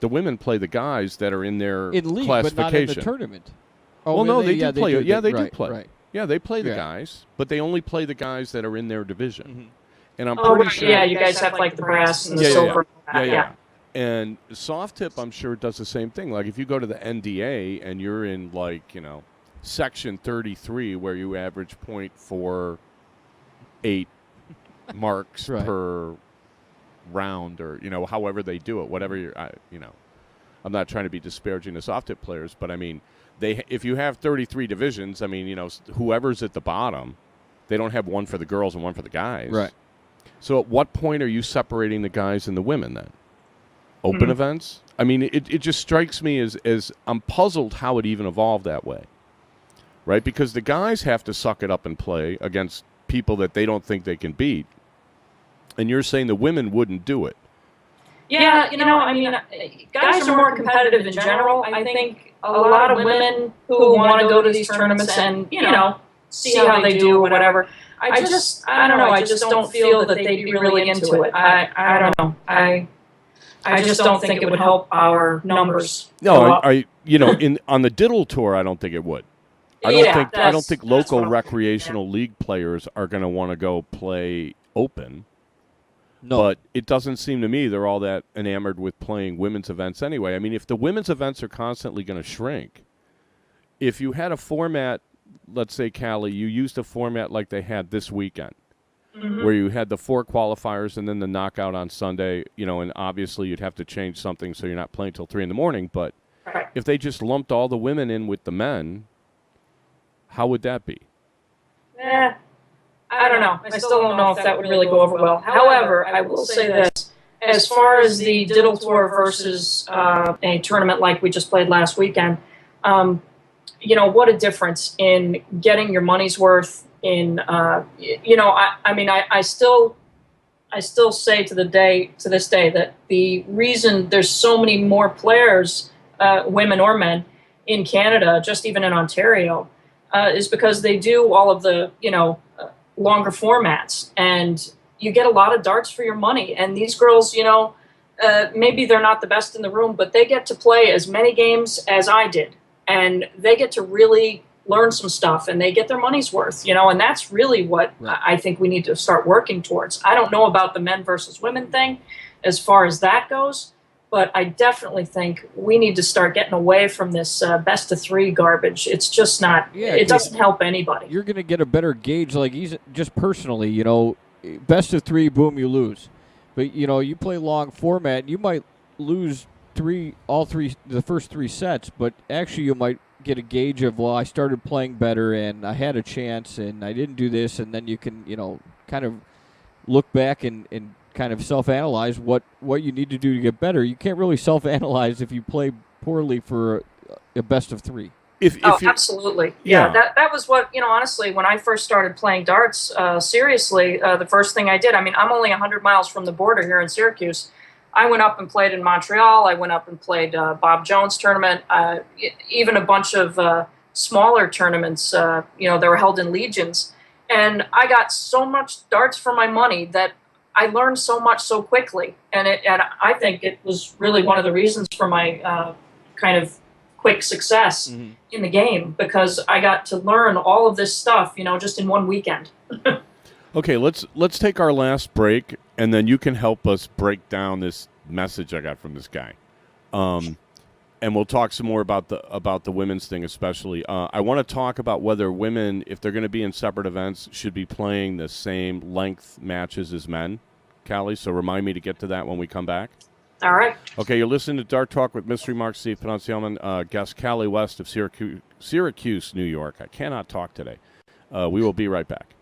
the women play the guys that are in their in league, classification. but not in the tournament. Well, no, they do play. Yeah, they do play. Right. Yeah, they play the guys, but they only play the guys that are in their division. Mm-hmm. And I'm pretty sure. Yeah, you guys have like the brass and the silver. Yeah. And Soft Tip, I'm sure, does the same thing. Like if you go to the NDA and you're in section 33, where you average 0.48 marks per round, or however they do it, whatever I'm not trying to be disparaging to Soft Tip players, but if you have 33 divisions, whoever's at the bottom, they don't have one for the girls and one for the guys. Right. So at what point are you separating the guys and the women then? Open events? It just strikes me as I'm puzzled how it even evolved that way. Right? Because the guys have to suck it up and play against people that they don't think they can beat. And you're saying the women wouldn't do it. Yeah, guys are more competitive in general. I think a lot of women who want to go to these tournaments and, see how they do or whatever. I don't know. I just don't feel that they'd be really into it. I don't know. I just don't think it would help our numbers. No, on the Diddle Tour, I don't think it would. I don't think local recreational league players are going to want to go play open. No. But it doesn't seem to me they're all that enamored with playing women's events anyway. if the women's events are constantly going to shrink, if you had a format, let's say, Cali, you used a format like they had this weekend, where you had the 4 qualifiers and then the knockout on Sunday, and obviously you'd have to change something so you're not playing till 3 a.m. But if they just lumped all the women in with the men, how would that be? I don't know. I still don't know if that would really go over well. However, I will say this. As far as the Diddle Tour versus a tournament like we just played last weekend, what a difference in getting your money's worth in, I still say to this day that the reason there's so many more players, women or men, in Canada, just even in Ontario, is because they do all of the, longer formats, and you get a lot of darts for your money. And these girls, maybe they're not the best in the room, but they get to play as many games as I did, and they get to really learn some stuff, and they get their money's worth, and that's really what I think we need to start working towards. I don't know about the men versus women thing as far as that goes, But I definitely think we need to start getting away from this best of three garbage. It's just not. Yeah, it doesn't help anybody. You're going to get a better gauge, like just personally, you know, best of three, boom, you lose. But you know, you play long format, you might lose the first three sets, but actually you might get a gauge of, well, I started playing better and I had a chance and I didn't do this, and then you can, you know, kind of look back and kind of self-analyze what you need to do to get better. You can't really self-analyze if you play poorly for a best of three. If Absolutely. Yeah, that was what, you know, honestly, when I first started playing darts seriously, the first thing I did, I mean, I'm only 100 miles from the border here in Syracuse. I went up and played in Montreal. I went up and played Bob Jones tournament, even a bunch of smaller tournaments, you know, they were held in legions. And I got so much darts for my money that I learned so much so quickly. And I think it was really one of the reasons for my kind of quick success in the game, because I got to learn all of this stuff, you know, just in one weekend. Okay, let's take our last break, and then you can help us break down this message I got from this guy, and we'll talk some more about the women's thing, especially. I want to talk about whether women, if they're going to be in separate events, should be playing the same length matches as men, Cali. So remind me to get to that when we come back. All right. Okay, you're listening to Dart Talk with Mystery Mark Steve Pronunciaman, guest Cali West of Syracuse, New York. I cannot talk today. We will be right back.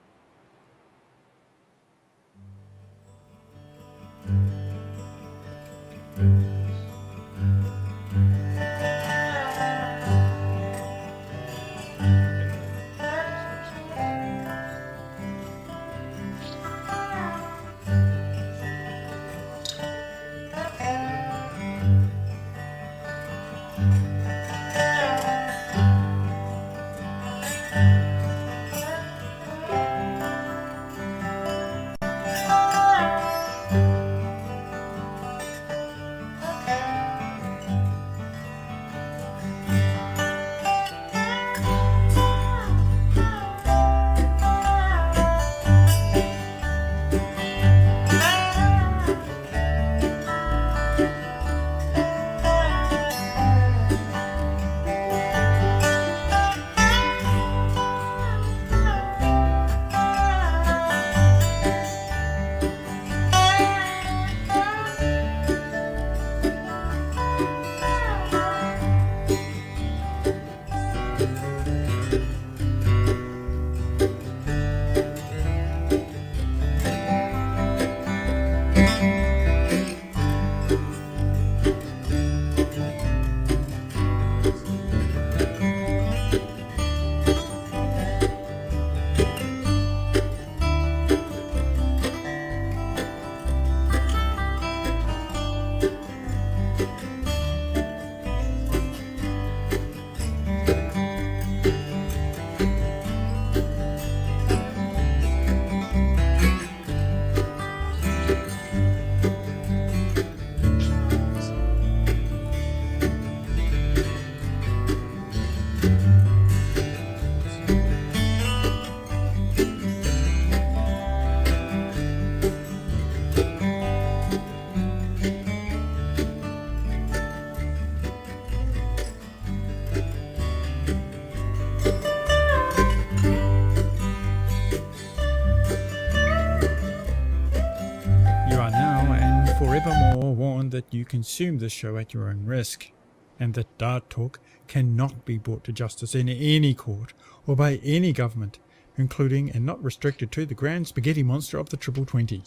forevermore warned that you consume this show at your own risk, and that Dart Talk cannot be brought to justice in any court or by any government, including and not restricted to the grand spaghetti monster of the Triple 20.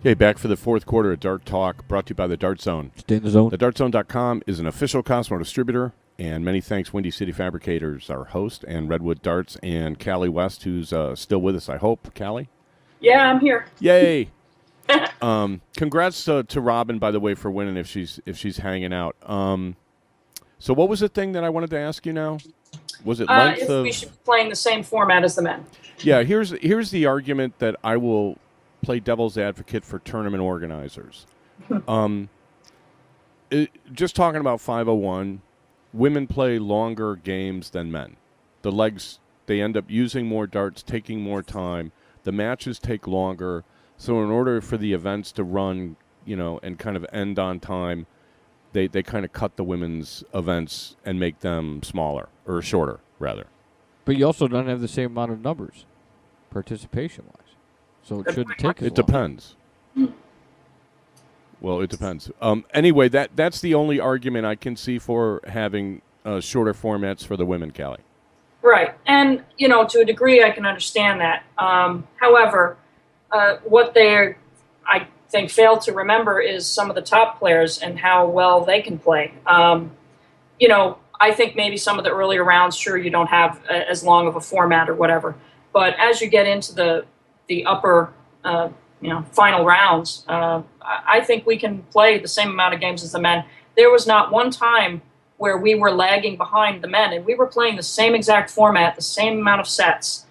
Okay, back for the fourth quarter of Dart Talk, brought to you by the Dart Zone. Stay in the zone. TheDartZone.com is an official Cosmo distributor, and many thanks Windy City Fabricators, our host, and Redwood Darts, and Cali West, who's still with us, I hope. Cali? Yeah, I'm here. Yay! Congrats to Robin, by the way, for winning if she's hanging out. So what was the thing that I wanted to ask you now? Was it length if of... we should be playing the same format as the men. Yeah, here's the argument that I will play devil's advocate for tournament organizers. Just talking about 501, women play longer games than men. The legs, they end up using more darts, taking more time. The matches take longer. So in order for the events to run, and kind of end on time, they kind of cut the women's events and make them smaller or shorter, rather. But you also don't have the same amount of numbers, participation-wise. So it shouldn't take as long. It depends. Well, it depends. Anyway, that's the only argument I can see for having shorter formats for the women, Callie. Right. And, to a degree, I can understand that. However, what I think, fail to remember is some of the top players and how well they can play. I think maybe some of the earlier rounds, sure, you don't have as long of a format or whatever. But as you get into the upper, final rounds, I think we can play the same amount of games as the men. There was not one time where we were lagging behind the men, and we were playing the same exact format, the same amount of sets.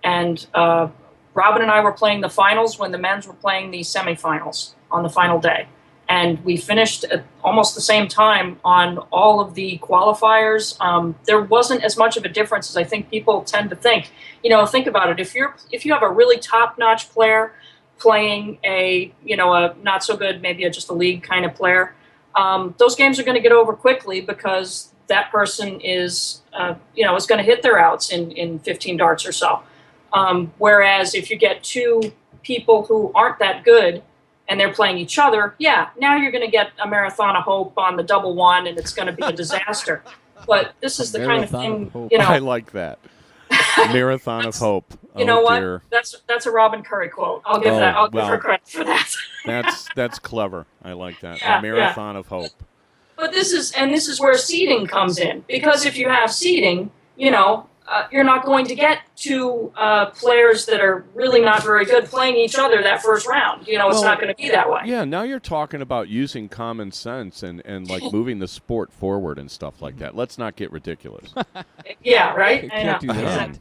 And Robin and I were playing the finals when the men's were playing the semifinals on the final day. And we finished at almost the same time on all of the qualifiers. There wasn't as much of a difference as I think people tend to think. Think about it. If you have a really top-notch player playing a not so good, maybe just a league kind of player, those games are going to get over quickly because that person is going to hit their outs in 15 darts or so. Whereas if you get two people who aren't that good and they're playing each other, now you're going to get a marathon of hope on the double one, and it's going to be a disaster. But this is the kind of thing, I like that. Marathon of hope. You know what? Dear. That's a Robin Curry quote. I'll give that. I'll give her credit for that. That's clever. I like that. Yeah, a marathon of hope. But this is where seeding comes in, because if you have seeding, you're not going to get two players that are really not very good playing each other that first round. It's not going to be that way. Yeah, now you're talking about using common sense and like moving the sport forward and stuff like that. Let's not get ridiculous. Yeah, right? You can't do that.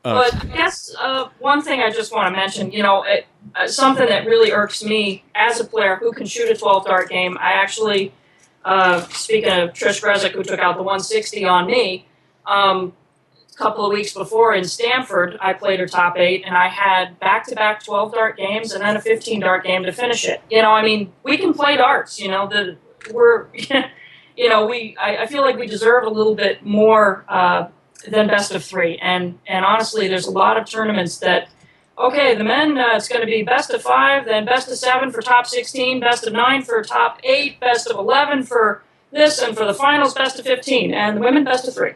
But I guess one thing I just want to mention, something that really irks me as a player who can shoot a 12-dart game. I actually, speaking of Trish Grezik, who took out the 160 on me, a couple of weeks before in Stanford, I played her top 8, and I had back-to-back 12-dart games and then a 15-dart game to finish it. We can play darts. I feel like we deserve a little bit more than best of 3. And honestly, there's a lot of tournaments that, the men, it's going to be best of 5, then best of 7 for top 16, best of 9 for top 8, best of 11 for this, and for the finals, best of 15, and the women, best of 3.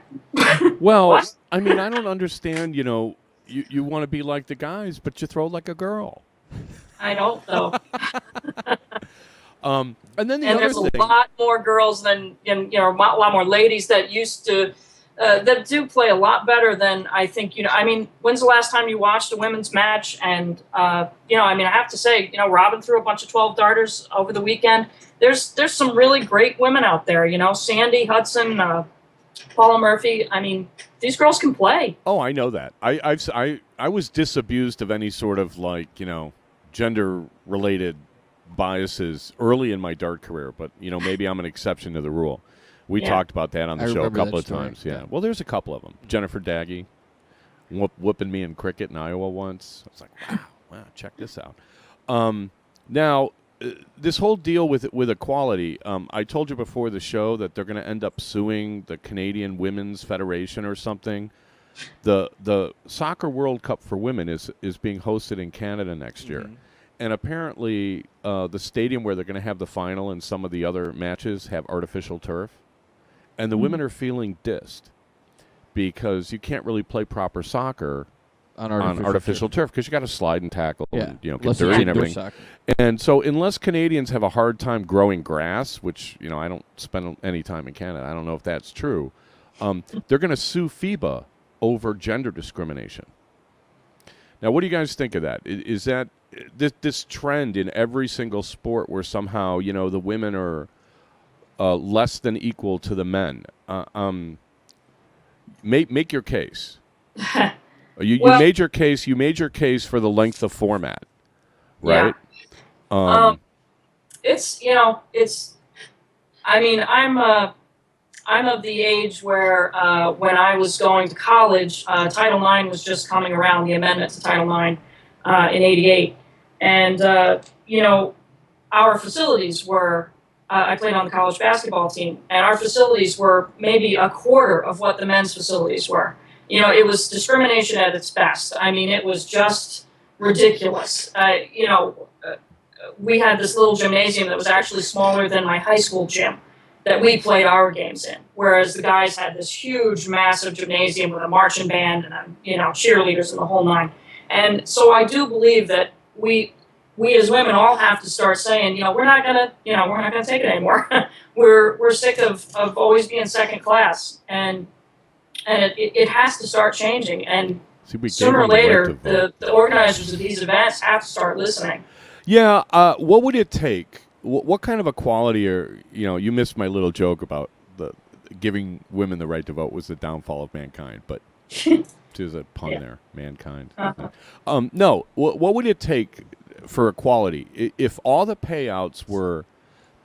Well, I don't understand, you want to be like the guys, but you throw like a girl. I know, though. And then there's a lot more girls than, a lot more ladies that used to, that do play a lot better than I think, when's the last time you watched a women's match? And, I have to say, Robin threw a bunch of 12 darters over the weekend. There's some really great women out there, Sandy Hudson, Paula Murphy. These girls can play. Oh, I know that. I was disabused of any sort of gender-related biases early in my dart career, but maybe I'm an exception to the rule. We talked about that on the show a couple of times. Yeah. Well, there's a couple of them. Jennifer Daggy whooping me in cricket in Iowa once. I was like, wow, check this out. Now, this whole deal with equality, I told you before the show that they're going to end up suing the Canadian Women's Federation or something. The Soccer World Cup for women is being hosted in Canada next year. And apparently the stadium where they're going to have the final and some of the other matches have artificial turf. And the women are feeling dissed because you can't really play proper soccer on artificial turf because you got to slide and tackle and get dirty and everything. And so unless Canadians have a hard time growing grass, which I don't spend any time in Canada, I don't know if that's true, they're going to sue FIBA over gender discrimination. Now, what do you guys think of that? Is that this trend in every single sport where somehow the women are less than equal to the men? Make your case. You made your case. You made your case for the length of format, right? Yeah. I'm of the age where when I was going to college, Title IX was just coming around, the amendment to Title IX. in '88, and you know, our facilities were. I played on the college basketball team, and our facilities were maybe a quarter of what the men's facilities were. You know, it was discrimination at its best. I mean, it was just ridiculous. You know, we had this little gymnasium that was actually smaller than my high school gym that we played our games in, whereas the guys had this huge, massive gymnasium with a marching band and you know, cheerleaders and the whole nine. And so I do believe that we as women all have to start saying, you know, we're not gonna take it anymore. we're sick of always being second class, and it has to start changing. And sooner or later, the organizers of these events have to start listening. Yeah. What would it take? What kind of equality you missed my little joke about the giving women the right to vote was the downfall of mankind, but there's a pun there, mankind. Uh-huh. No, what would it take for equality? If all the payouts were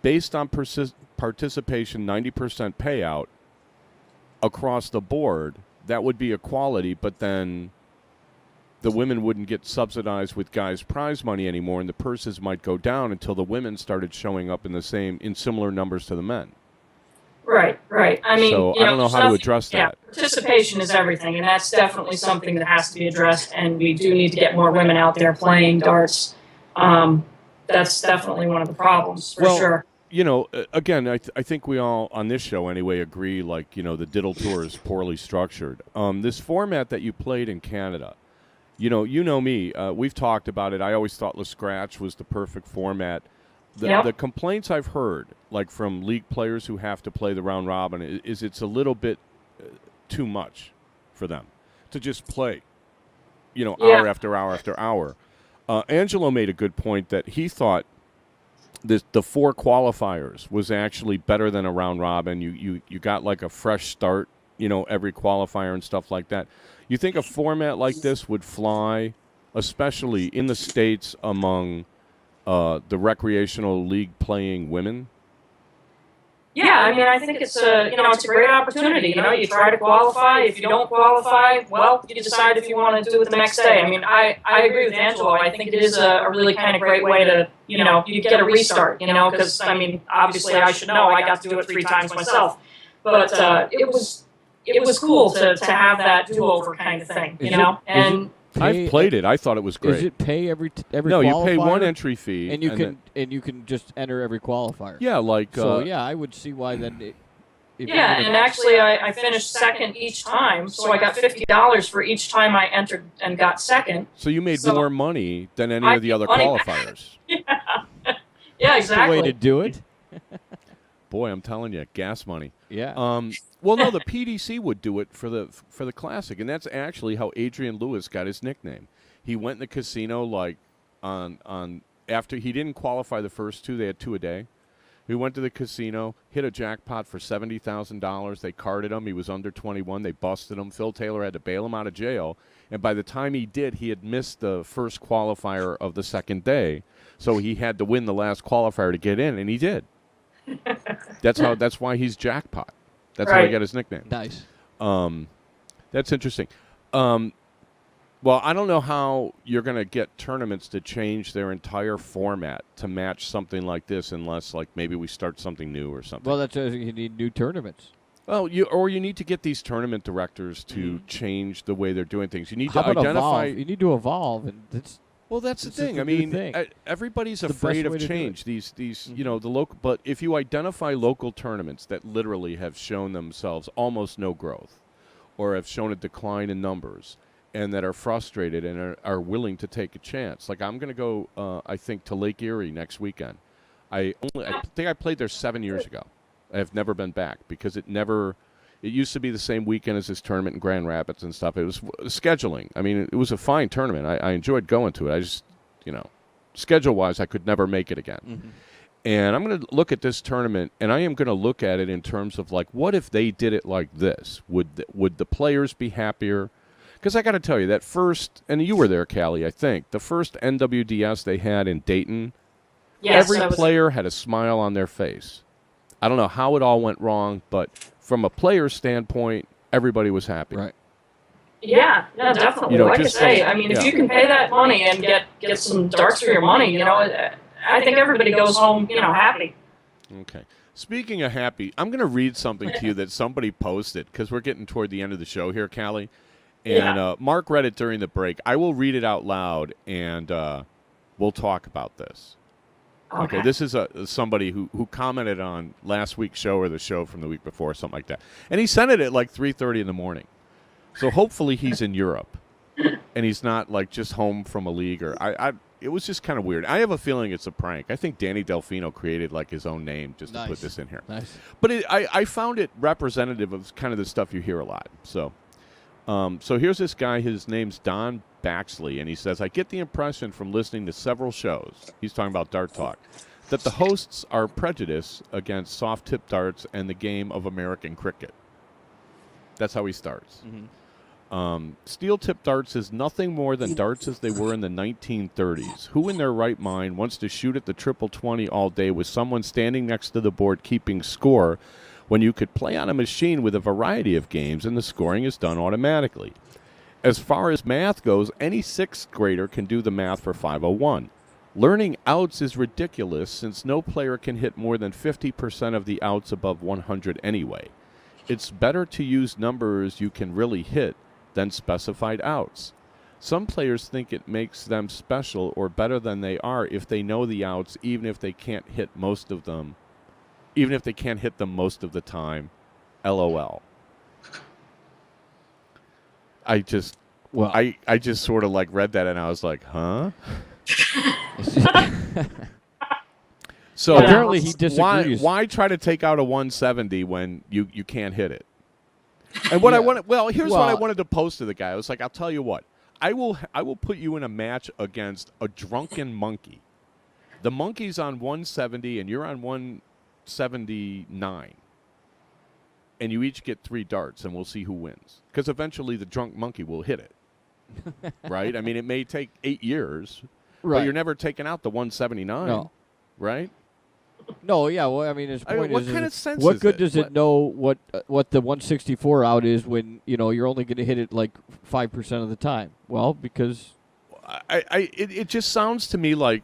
based on participation, 90% payout across the board, that would be equality, but then the women wouldn't get subsidized with guys' prize money anymore, and the purses might go down until the women started showing up in similar numbers to the men. Right. I mean, so I don't know how to address that. Participation is everything, and that's definitely something that has to be addressed, and we do need to get more women out there playing darts. That's definitely one of the problems, for sure. You know, again, I think we all, on this show anyway, agree, like, you know, the Diddle Tour is poorly structured. This format that you played in Canada, you know me, we've talked about it. I always thought Le Scratch was the perfect format. The complaints I've heard, like from league players who have to play the round robin, is it's a little bit too much for them to just play, hour after hour after hour. Angelo made a good point that he thought the 4 qualifiers was actually better than a round robin. You got like a fresh start, every qualifier and stuff like that. You think a format like this would fly, especially in the States among the recreational league playing women? Yeah, I mean, I think it's it's a great opportunity. You try to qualify. If you don't qualify, well, you decide if you want to do it the next day. I mean, I agree with Angelo. I think it is a really kind of great way to, you get a restart, because, I mean, obviously I should know. I got to do it 3 times myself. But it was cool to have that do-over kind of thing, and... I've played it. I thought it was great. Is it pay every No, qualifier? You pay one entry fee, and you can just enter every qualifier. Yeah, like so. I would see why then. And actually, I finished second each time, so I got $50 for each time I entered and got second. So you made more money than any of the other qualifiers. Yeah, exactly. That's the way to do it. Boy, I'm telling you, gas money. Yeah. Well, no, the PDC would do it for the Classic, and that's actually how Adrian Lewis got his nickname. He went in the casino on after he didn't qualify the first 2. They had 2 a day. He went to the casino, hit a jackpot for $70,000. They carded him. He was under 21. They busted him. Phil Taylor had to bail him out of jail, and by the time he did, he had missed the first qualifier of the second day, so he had to win the last qualifier to get in, and he did. That's why he's Jackpot. That's how he got his nickname. Nice. That's interesting. Well, I don't know how you're going to get tournaments to change their entire format to match something like this, unless maybe we start something new or something. Well, you need new tournaments. Well, you need to get these tournament directors to change the way they're doing things. You need How to about identify. Evolve? You need to evolve, and that's. Well, that's the thing. I mean, everybody's afraid of change. These the local. But if you identify local tournaments that literally have shown themselves almost no growth, or have shown a decline in numbers, and that are frustrated and are willing to take a chance, like I'm going to go, I think, to Lake Erie next weekend. I think I played there 7 years ago. I have never been back because it used to be the same weekend as this tournament in Grand Rapids and stuff. It was scheduling. I mean, it was a fine tournament. I enjoyed going to it. I just, schedule-wise, I could never make it again. Mm-hmm. And I'm going to look at this tournament, and I am going to look at it in terms of, what if they did it like this? Would the players be happier? Because I got to tell you, that first, and you were there, Cali, I think, the first NWDS they had in Dayton, every player had a smile on their face. I don't know how it all went wrong, but from a player standpoint, everybody was happy. Right. Yeah, definitely. You know, like I just say, from- I mean, yeah. if you can pay that money and get some darts for your money, I think everybody goes home, happy. Okay. Speaking of happy, I'm going to read something to you that somebody posted because we're getting toward the end of the show here, Callie. And Mark read it during the break. I will read it out loud, and we'll talk about this. Okay. This is somebody who commented on last week's show or the show from the week before, something like that. And he sent it at like 3:30 in the morning. So hopefully he's in Europe, and he's not like just home from a league. Or it was just kind of weird. I have a feeling it's a prank. I think Danny Delfino created like his own name just to put this in here. Nice. But I found it representative of kind of the stuff you hear a lot. So here's this guy. His name's Don Baxley, and he says, I get the impression from listening to several shows, he's talking about Dart Talk, that the hosts are prejudiced against soft-tip darts and the game of American cricket. That's how he starts. Steel-tip darts is nothing more than darts as they were in the 1930s. Who in their right mind wants to shoot at the triple 20 all day with someone standing next to the board keeping score when you could play on a machine with a variety of games and the scoring is done automatically? As far as math goes, any sixth grader can do the math for 501. Learning outs is ridiculous since no player can hit more than 50% of the outs above 100 anyway. It's better to use numbers you can really hit than specified outs. Some players think it makes them special or better than they are if they know the outs, even if they can't hit most of them, even if they can't hit them most of the time. LOL. I just sort of like read that and I was like, huh? So apparently he disagrees. Why try to take out a 170 when you can't hit it? And what I wanted, here's what I wanted to post to the guy. I was like, I'll tell you what, I will put you in a match against a drunken monkey. The monkey's on 170 and you're on 179. And you each get 3 darts, and we'll see who wins. Because eventually the drunk monkey will hit it. Right? I mean, it may take 8 years, but you're never taking out the 179. Right? No, yeah. Well, I mean, his point what is, kind of sense what is good it? does it know what the 164 out is when you're only going to hit it like 5% of the time? Well, because it just sounds to me like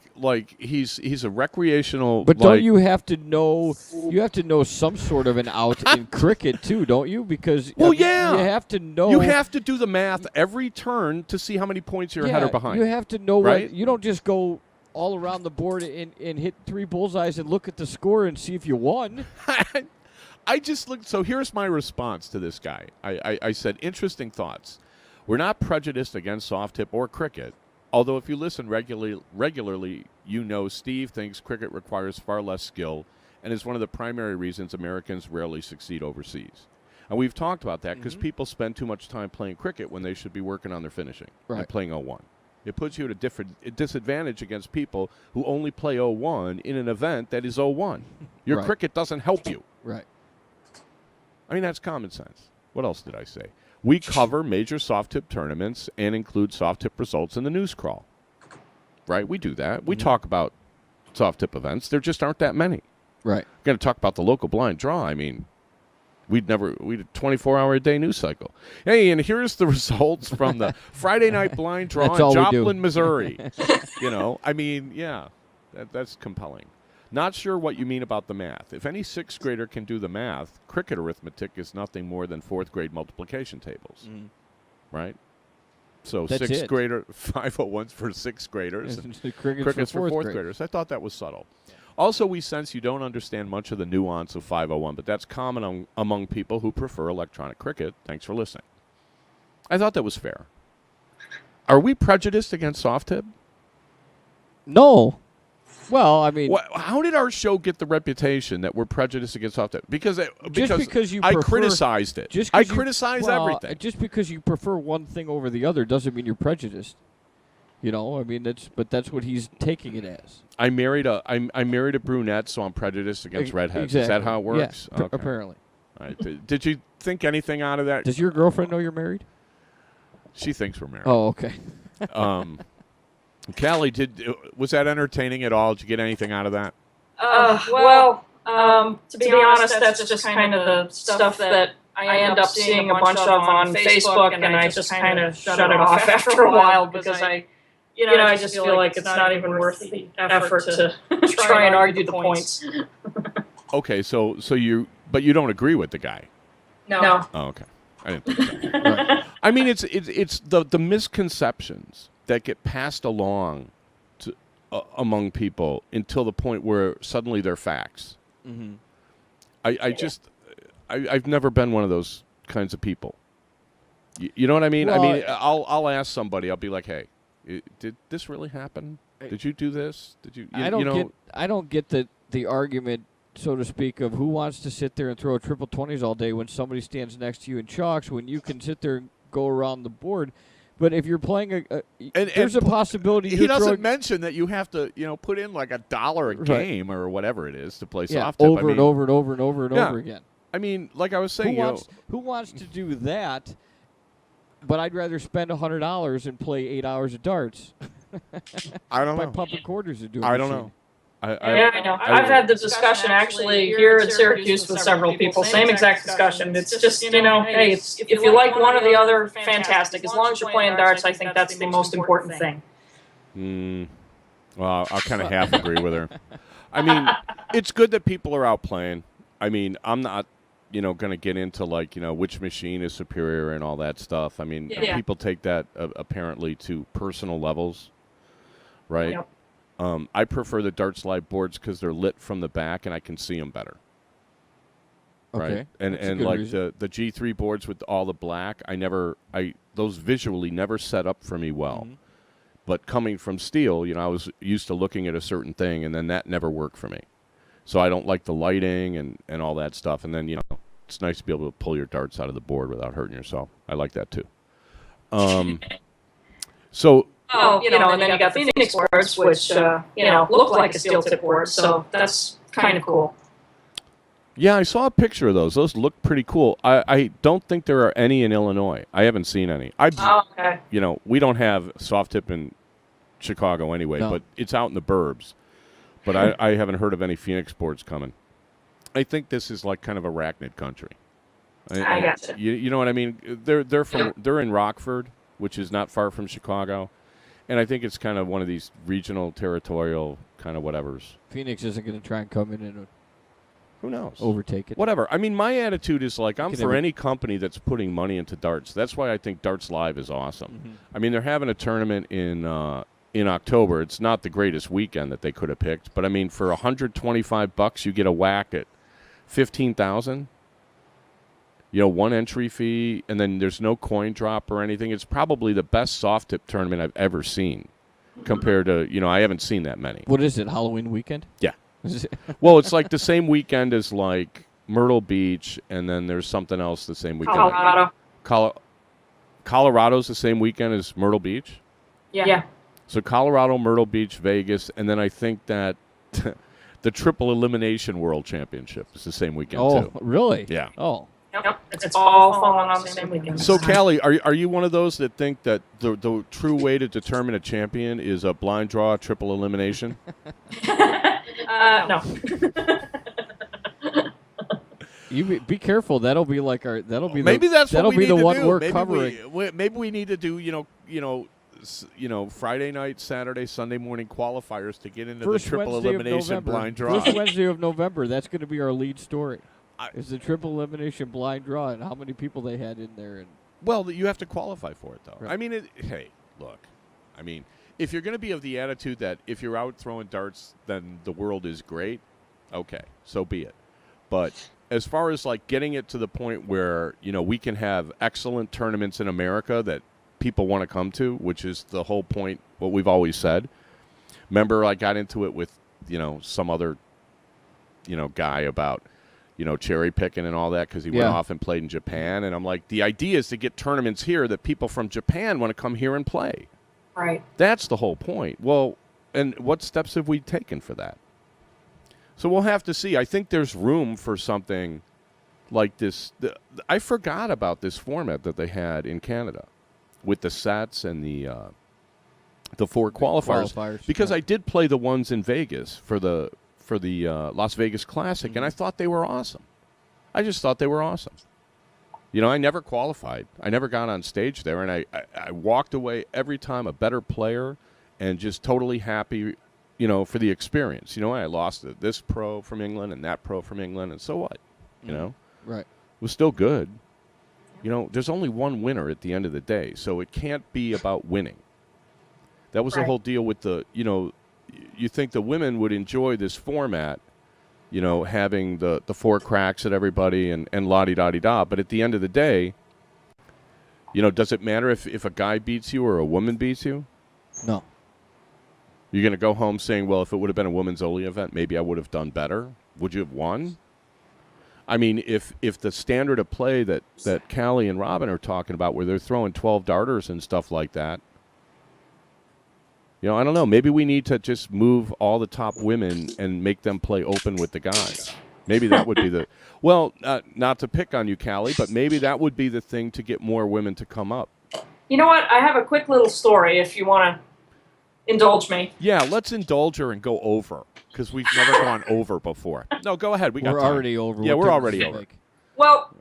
he's a recreational. But don't you have to know? You have to know some sort of an out in cricket too, don't you? Because you have to know. You have to do the math every turn to see how many points you're ahead or behind. You have to know right? You don't just go all around the board and hit 3 bullseyes and look at the score and see if you won. I just looked. So here's my response to this guy. I said, interesting thoughts. We're not prejudiced against soft tip or cricket. Although if you listen regularly, Steve thinks cricket requires far less skill and is one of the primary reasons Americans rarely succeed overseas. And we've talked about that because people spend too much time playing cricket when they should be working on their finishing and playing 0-1. It puts you at a disadvantage against people who only play 0-1 in an event that is 0-1. Your cricket doesn't help you. Right. I mean, that's common sense. What else did I say? We cover major soft-tip tournaments and include soft-tip results in the news crawl. Right? We do that. We talk about soft-tip events. There just aren't that many. Right. We're going to talk about the local blind draw. I mean, we did a 24-hour-a-day news cycle. Hey, and here's the results from the Friday night blind draw in Joplin, Missouri. I mean, yeah, that's compelling. Not sure what you mean about the math. If any 6th grader can do the math, cricket arithmetic is nothing more than 4th grade multiplication tables. Right? So that's 6th grader, 501s for 6th graders. Cricket's for 4th graders. I thought that was subtle. Also, we sense you don't understand much of the nuance of 501, but that's common among people who prefer electronic cricket. Thanks for listening. I thought that was fair. Are we prejudiced against soft tip? No. Well, I mean, how did our show get the reputation that we're prejudiced against soft tip? Because I criticized it. I criticized everything. Just because you prefer one thing over the other doesn't mean you're prejudiced. I mean, that's what he's taking it as. I married a brunette, so I'm prejudiced against redheads. Exactly. Is that how it works? Yeah, okay. apparently. All right. Did you think anything out of that? Does your girlfriend know you're married? She thinks we're married. Oh, okay. Callie, was that entertaining at all? Did you get anything out of that? To be honest, that's just kind of the stuff that I end up seeing a bunch of on Facebook, and I just kind of shut it off after a while because I just feel like it's not even worth the effort to try and argue the points. Okay, so but you don't agree with the guy. No. Oh, okay. I didn't think so. Right. I mean, it's the misconceptions that get passed along to among people until the point where suddenly they're facts. Mm-hmm. I've never been one of those kinds of people. You know what I mean? Well, I mean, I'll ask somebody. I'll be like, "Hey, did this really happen? Did you do this? Did you?" I don't get the argument, so to speak, of who wants to sit there and throw triple 20s all day when somebody stands next to you and chalks when you can sit there and go around the board. But if you're playing there's a possibility he doesn't mention that you have to, put in like $1 a game or whatever it is to play soft tip. Over and over and over and over and over again. I mean, like I was saying, who wants to do that? But I'd rather spend $100 and play 8 hours of darts. I don't know. By pumping quarters into a I don't machine. know. I know. I've had the discussion actually here in Syracuse with several people. Same exact discussion. It's just, hey, if you like one or the other, fantastic. As long as you're playing darts, I think that's the most important thing. Well, I'll kind of half agree with her. I mean, it's good that people are out playing. I mean, I'm not, going to get into which machine is superior and all that stuff. I mean, people take that apparently to personal levels, right? Yep. I prefer the darts live boards because they're lit from the back and I can see them better. Okay. Right, and like the G3 boards with all the black, those visually never set up for me well. Mm-hmm. But coming from steel, I was used to looking at a certain thing, and then that never worked for me. So I don't like the lighting and all that stuff. And then it's nice to be able to pull your darts out of the board without hurting yourself. I like that too. So. Oh, and then you got the Phoenix boards, which look like a steel tip board. So that's kind of cool. Yeah, I saw a picture of those. Those look pretty cool. I don't think there are any in Illinois. I haven't seen any. Okay. We don't have soft tip in Chicago anyway, but it's out in the burbs. But I haven't heard of any Phoenix boards coming. I think this is like kind of arachnid country. I gotcha. You know what I mean? They're in Rockford, which is not far from Chicago. And I think it's kind of one of these regional, territorial kind of whatevers. Phoenix isn't going to try and come in and who knows? Overtake it. Whatever. I mean, my attitude is I'm for any company that's putting money into darts. That's why I think Darts Live is awesome. Mm-hmm. I mean, they're having a tournament in October. It's not the greatest weekend that they could have picked, but I mean, for $125, you get a whack at 15,000. One entry fee, and then there's no coin drop or anything. It's probably the best soft tip tournament I've ever seen compared to, I haven't seen that many. What is it, Halloween weekend? Yeah. Well, it's like the same weekend as like Myrtle Beach, and then there's something else the same weekend. Colorado's the same weekend as Myrtle Beach? Yeah. So Colorado, Myrtle Beach, Vegas, and then I think that the Triple Elimination World Championship is the same weekend too. Oh, really? Yeah. Oh. Yep, it's all falling on the same weekend. So, Callie, are you one of those that think that the true way to determine a champion is a blind draw, triple elimination? No. You be careful. That'll be like our. Maybe that's that'll what we be the need one to do. we're covering. Maybe we need to do Friday night, Saturday, Sunday morning qualifiers to get into First the triple Wednesday elimination blind draw. First Wednesday of November. That's going to be our lead story. Is the triple elimination blind draw and how many people they had in there? And well, you have to qualify for it, though. Right. I mean, hey, look. I mean, if you're going to be of the attitude that if you're out throwing darts, then the world is great, okay, so be it. But as far as like getting it to the point where we can have excellent tournaments in America that people want to come to, which is the whole point. What we've always said. Remember, I got into it with some other guy about. Cherry picking and all that because he went off and played in Japan. And I'm like, the idea is to get tournaments here that people from Japan want to come here and play. Right. That's the whole point. Well, and what steps have we taken for that? So we'll have to see. I think there's room for something like this. I forgot about this format that they had in Canada with the sets and the 4 qualifiers. Because I did play the ones in Vegas for the Las Vegas Classic, and I thought they were awesome. I just thought they were awesome. I never qualified. I never got on stage there, and I walked away every time a better player and just totally happy, for the experience. I lost to this pro from England and that pro from England, and so what? Right. It was still good. There's only one winner at the end of the day, so it can't be about winning. That was the whole deal with the, you think the women would enjoy this format, having the 4 cracks at everybody and la-di-da-di-da. But at the end of the day, does it matter if a guy beats you or a woman beats you? No. You're going to go home saying, well, if it would have been a women's only event, maybe I would have done better. Would you have won? I mean, if the standard of play that Cali and Robin are talking about, where they're throwing 12 darters and stuff like that, I don't know. Maybe we need to just move all the top women and make them play open with the guys. Maybe that would be the – well, not to pick on you, Cali, but maybe that would be the thing to get more women to come up. You know what? I have a quick little story if you want to indulge me. Yeah, let's indulge her and go over, because we've never gone over before. No, go ahead. We're already over. Yeah, we're already over. Well,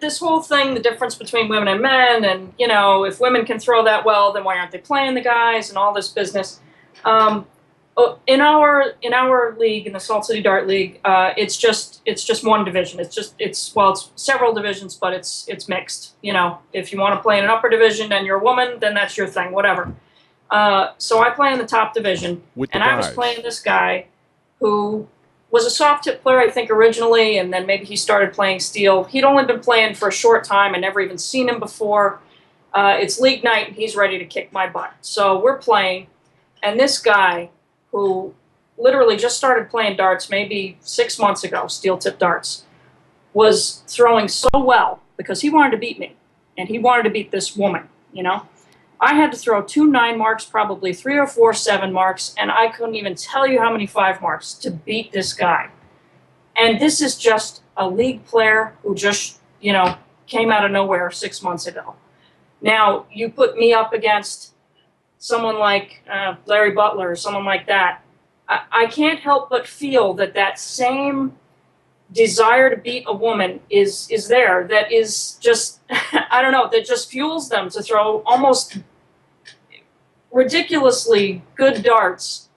this whole thing, the difference between women and men, and, if women can throw that well, then why aren't they playing the guys and all this business? In our league, in the Salt City Dart League, it's just one division. It's several divisions, but it's mixed. If you want to play in an upper division and you're a woman, then that's your thing, whatever. So I play in the top division, and I was playing this guy who was a soft tip player, I think, originally, and then maybe he started playing steel. He'd only been playing for a short time. I never even seen him before. It's league night, and he's ready to kick my butt. So we're playing, and this guy, who literally just started playing darts maybe 6 months ago, steel tip darts, was throwing so well because he wanted to beat me, and he wanted to beat this woman, I had to throw 2 9 marks, probably 3 or 4 7 marks, and I couldn't even tell you how many 5 marks to beat this guy. And this is just a league player who just, came out of nowhere 6 months ago. Now, you put me up against someone like Larry Butler or someone like that, I can't help but feel that same desire to beat a woman is there. That is just, I don't know, that just fuels them to throw almost ridiculously good darts,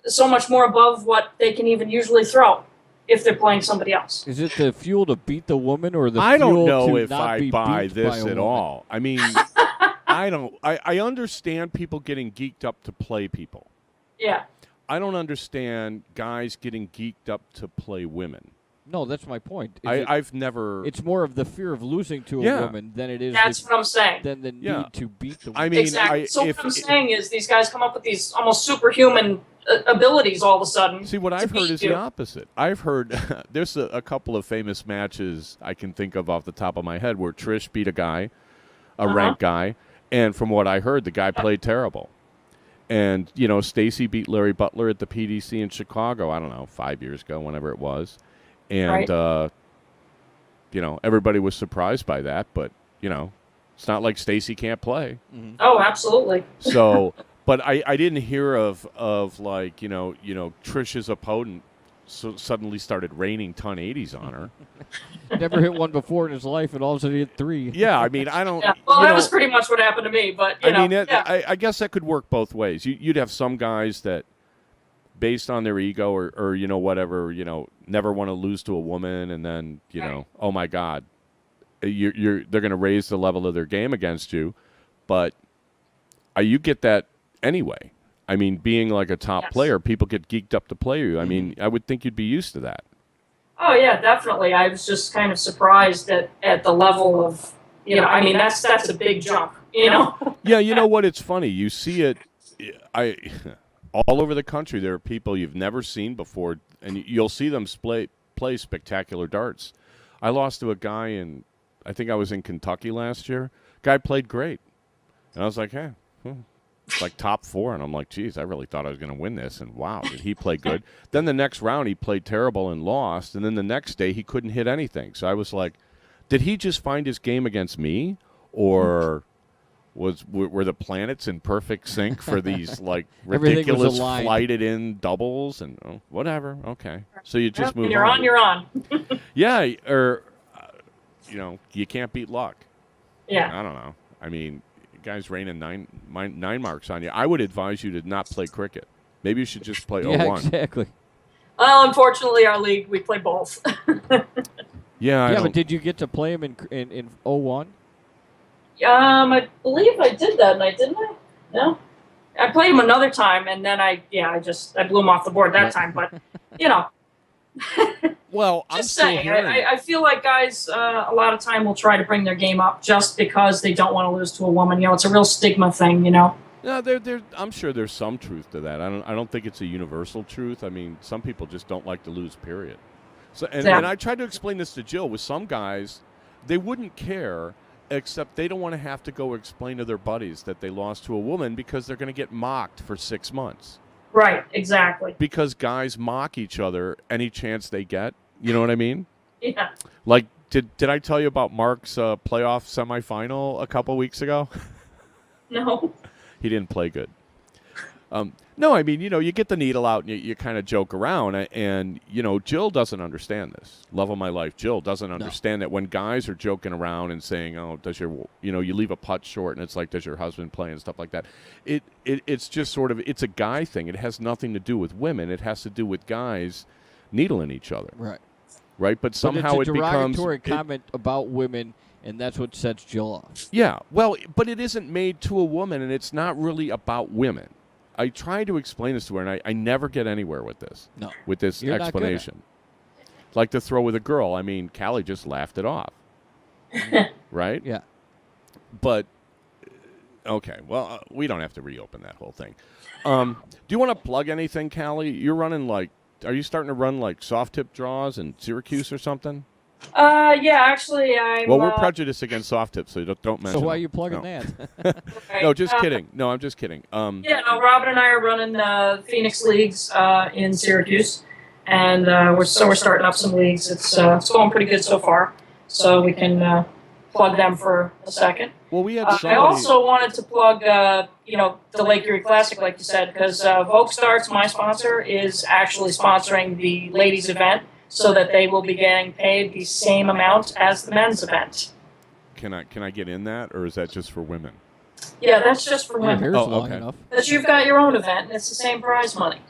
so much more above what they can even usually throw if they're playing somebody else. Is it the fuel to beat the woman, or the I fuel don't know to if not I be buy beat this by a at woman? all. I mean, I understand people getting geeked up to play people. Yeah. I don't understand guys getting geeked up to play women. No, that's my point. I've never. It's more of the fear of losing to a woman than it is. That's what I'm saying. Than the need to beat the woman. I mean, exactly. What I'm saying is these guys come up with these almost superhuman abilities all of a sudden. See, what I've heard is the opposite. I've heard there's a couple of famous matches I can think of off the top of my head where Trish beat a guy, a ranked guy, and from what I heard, the guy played terrible. And, Stacy beat Larry Butler at the PDC in Chicago, I don't know, 5 years ago, whenever it was. And, everybody was surprised by that. But, it's not like Stacy can't play. Mm-hmm. Oh, absolutely. So, but I didn't hear of like, Trish's opponent suddenly started raining ton 80s on her. Never hit one before in his life, and all of a sudden he hit 3. Yeah, I mean, I don't. Yeah. Well, that was pretty much what happened to me. But I guess that could work both ways. You'd have some guys that, based on their ego or whatever, never want to lose to a woman, and then oh my God, they're going to raise the level of their game against you, but you get that anyway. I mean, being like a top player, people get geeked up to play you. I mean, I would think you'd be used to that. Oh yeah, definitely. I was just kind of surprised at the level of, I mean, that's a big jump, Yeah, you know what? It's funny. You see it. All over the country, there are people you've never seen before, and you'll see them play spectacular darts. I lost to a guy I think I was in Kentucky last year. Guy played great. And I was like, hey, it's like top 4. And I'm like, geez, I really thought I was going to win this. And wow, did he play good? Then the next round, he played terrible and lost. And then the next day, he couldn't hit anything. So I was like, did he just find his game against me? Or were the planets in perfect sync for these like ridiculous flighted in doubles and whatever? Okay, so you just move. You're on. Yeah, or you can't beat luck. Yeah. I don't know. I mean, guys raining nine marks on you. I would advise you to not play cricket. Maybe you should just play Yeah, 01. exactly. Well, unfortunately, our league, we play both. Yeah, But did you get to play him in 01? I believe I did that night, didn't I? No? I played him another time, and then I blew him off the board that time. But, well, I'm just still saying, hearing. I feel like guys a lot of time will try to bring their game up just because they don't want to lose to a woman. It's a real stigma thing, No, I'm sure there's some truth to that. I don't think it's a universal truth. I mean, some people just don't like to lose, period. So, and I tried to explain this to Jill. With some guys, they wouldn't care, except they don't want to have to go explain to their buddies that they lost to a woman because they're going to get mocked for 6 months. Right, exactly. Because guys mock each other any chance they get. You know what I mean? Yeah. Like, did I tell you about Mark's playoff semifinal a couple weeks ago? No. He didn't play good. No, I mean, you get the needle out and you kind of joke around. And, Jill doesn't understand this. Love of my life, Jill doesn't understand that when guys are joking around and saying, oh, you leave a putt short and it's like, does your husband play and stuff like that. It's just sort of, it's a guy thing. It has nothing to do with women. It has to do with guys needling each other. Right? But somehow it's a it becomes... derogatory comment about women, and that's what sets Jill off. Yeah, well, but it isn't made to a woman, and it's not really about women. I try to explain this to her, and I never get anywhere with this. No. With this You're explanation. Like the throw with a girl. I mean, Callie just laughed it off. Right? Yeah. But, okay, well, we don't have to reopen that whole thing. Do you want to plug anything, Callie? You're running are you starting to run soft tip draws in Syracuse or something? Yeah, actually, I'm... Well, we're prejudiced against soft tips, so don't mention So why are them. you plugging that? No, just kidding. No, I'm just kidding. Robin and I are running Phoenix Leagues in Syracuse, and we're starting up some leagues. It's going pretty good so far, so we can plug them for a second. Well, we had I also wanted to plug, the Lake Erie Classic, like you said, because Vogue Starts, my sponsor, is actually sponsoring the ladies' event, so that they will be getting paid the same amount as the men's event. Can I get in that, or is that just for women? Yeah, that's just for Your women. hair's long okay. enough. But you've got your own event, and it's the same prize money.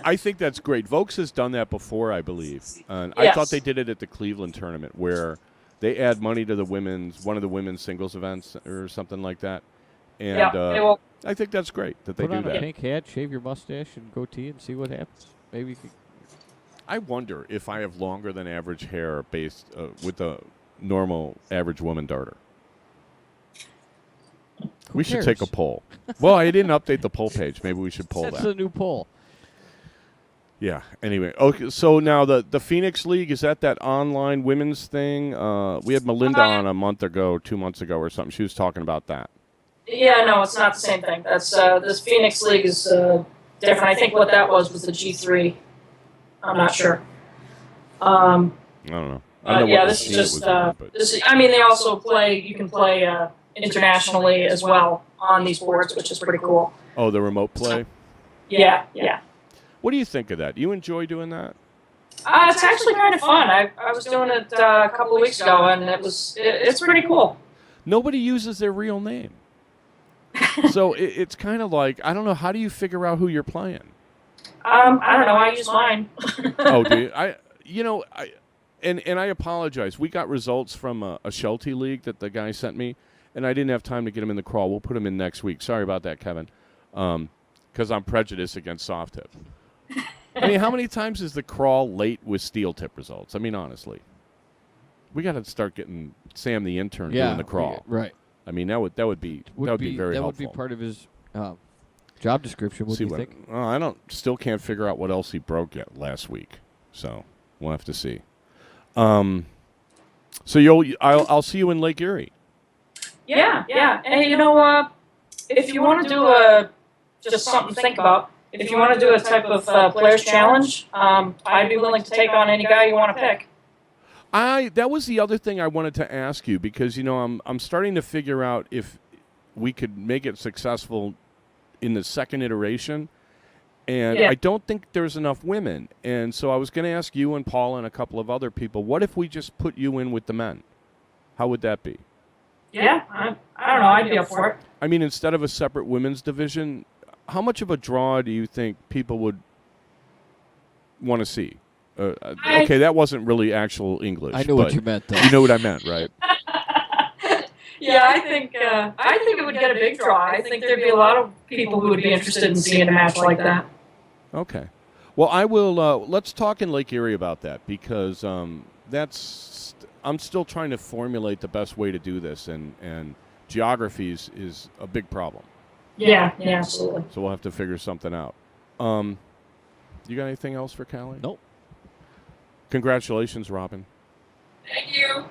I think that's great. Vokes has done that before, I believe. I Yes. thought they did it at the Cleveland tournament, where they add money to one of the women's singles events or something like that. And they will. I think that's great that they Put do on a that. pink hat, shave your mustache, and goatee, and see what happens. Maybe you could... I wonder if I have longer than average hair based with the normal average woman darter. We should take a poll. Well, I didn't update the poll page. Maybe we should poll That's that. a new poll. Yeah. Anyway, okay. So now the Phoenix League, is that online women's thing? We had Melinda on a month ago, 2 months ago, or something. She was talking about that. Yeah, no, it's not the same thing. That's this Phoenix League is different. I think what that was the G3. I'm not sure. I don't know. I don't know what this is machine it just. was on, but- They also play. You can play internationally as well on these boards, which is pretty cool. Oh, the remote play. Yeah. What do you think of that? Do you enjoy doing that? It's actually kind of fun. I was doing it a couple of weeks ago, and it's pretty cool. Nobody uses their real name. So it's kind of like, I don't know, how do you figure out who you're playing? I don't know. I use mine. Oh, do you? And I apologize. We got results from a Sheltie league that the guy sent me, and I didn't have time to get them in the crawl. We'll put them in next week. Sorry about that, Kevin, because I'm prejudiced against soft tip. I mean, how many times is the crawl late with steel tip results? I mean, honestly, we got to start getting Sam the intern doing the crawl. Right. I mean, that would be very helpful. That would be part of his job description. What do you think? I still can't figure out what else he broke yet last week. So we'll have to see. So I'll see you in Lake Erie. Yeah. And if you want to do just something to think about, if you want to do a type of players challenge, I'd be willing to take on any guy you want to pick. That was the other thing I wanted to ask you, because I'm starting to figure out if we could make it successful in the second iteration. And Yeah. I don't think there's enough women. And so I was going to ask you and Paula and a couple of other people, what if we just put you in with the men? How would that be? Yeah, I don't know. I'd be up for it. I mean, instead of a separate women's division, how much of a draw do you think people would want to see? Okay, that wasn't really actual English. I know what you meant, though. You know what I meant, right? Yeah, I think it would get a big draw. I think there'd be a lot of people who would be interested in seeing a match like that. Okay. Well, I will. Let's talk in Lake Erie about that because that's. I'm still trying to formulate the best way to do this, and geography is a big problem. Yeah, absolutely. So we'll have to figure something out. You got anything else for Cali? Nope. Congratulations, Robin. Thank you.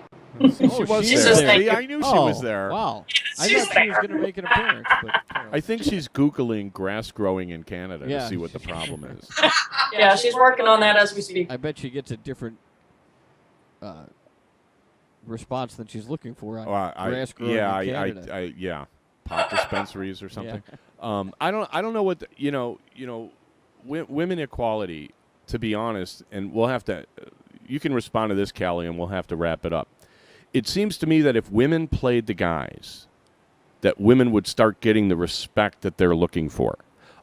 She was she's there. just See, I knew she was there. Wow. I She's thought she was there. going to make an appearance. But, I think she's Googling grass growing in Canada to Yeah. see what the problem is. Yeah, she's working on that as we speak. I bet she gets a different response than she's looking for on grass growing in Canada. Yeah, pot dispensaries or something. I don't know what women equality. To be honest, and we'll have to. You can respond to this, Callie, and we'll have to wrap it up. It seems to me that if women played the guys, that women would start getting the respect that they're looking for.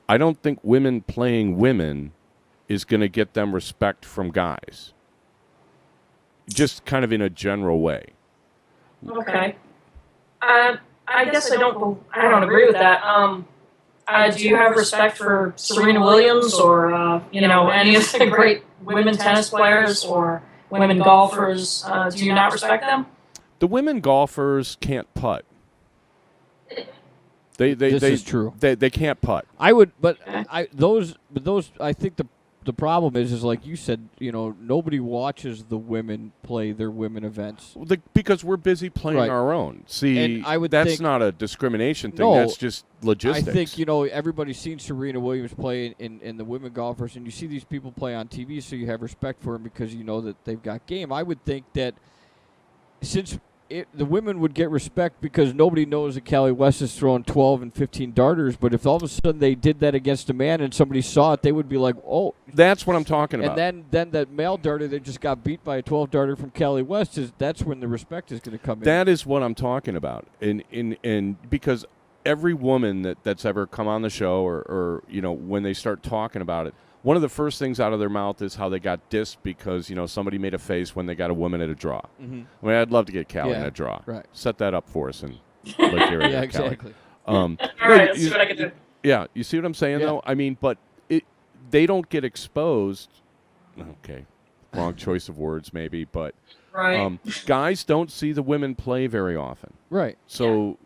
I don't think women playing women is going to get them respect from guys. Just kind of in a general way. Okay. I guess I don't agree with that. Do you have respect for Serena Williams or any of the great women tennis players or women golfers? Do you not respect them? The women golfers can't putt. This is true. They can't putt. I would, but those. I think the problem is like you said, nobody watches the women play their women events Because we're busy playing our own. See, and I would that's think, not a discrimination thing. No, That's just logistics. I think everybody's seen Serena Williams play in the women golfers, and you see these people play on TV, so you have respect for them because you know that they've got game. I would think that since the women would get respect because nobody knows that Cali West is throwing 12 and 15 darters, but if all of a sudden they did that against a man and somebody saw it, they would be like, oh. That's what I'm talking about. And then that male darter that just got beat by a 12 darter from Cali West, that's when the respect is going to come in. That is what I'm talking about. And because every woman that's ever come on the show or when they start talking about it, one of the first things out of their mouth is how they got dissed because, somebody made a face when they got a woman at a draw. Mm-hmm. I mean, I'd love to get Callie in a draw. Right. Set that up for us and Lake Erie. Yeah, exactly. All right, let's see what I can do. Yeah, you see what I'm saying, though? I mean, but they don't get exposed. Okay, wrong choice of words maybe, but Right. guys don't see the women play very often. Right. So,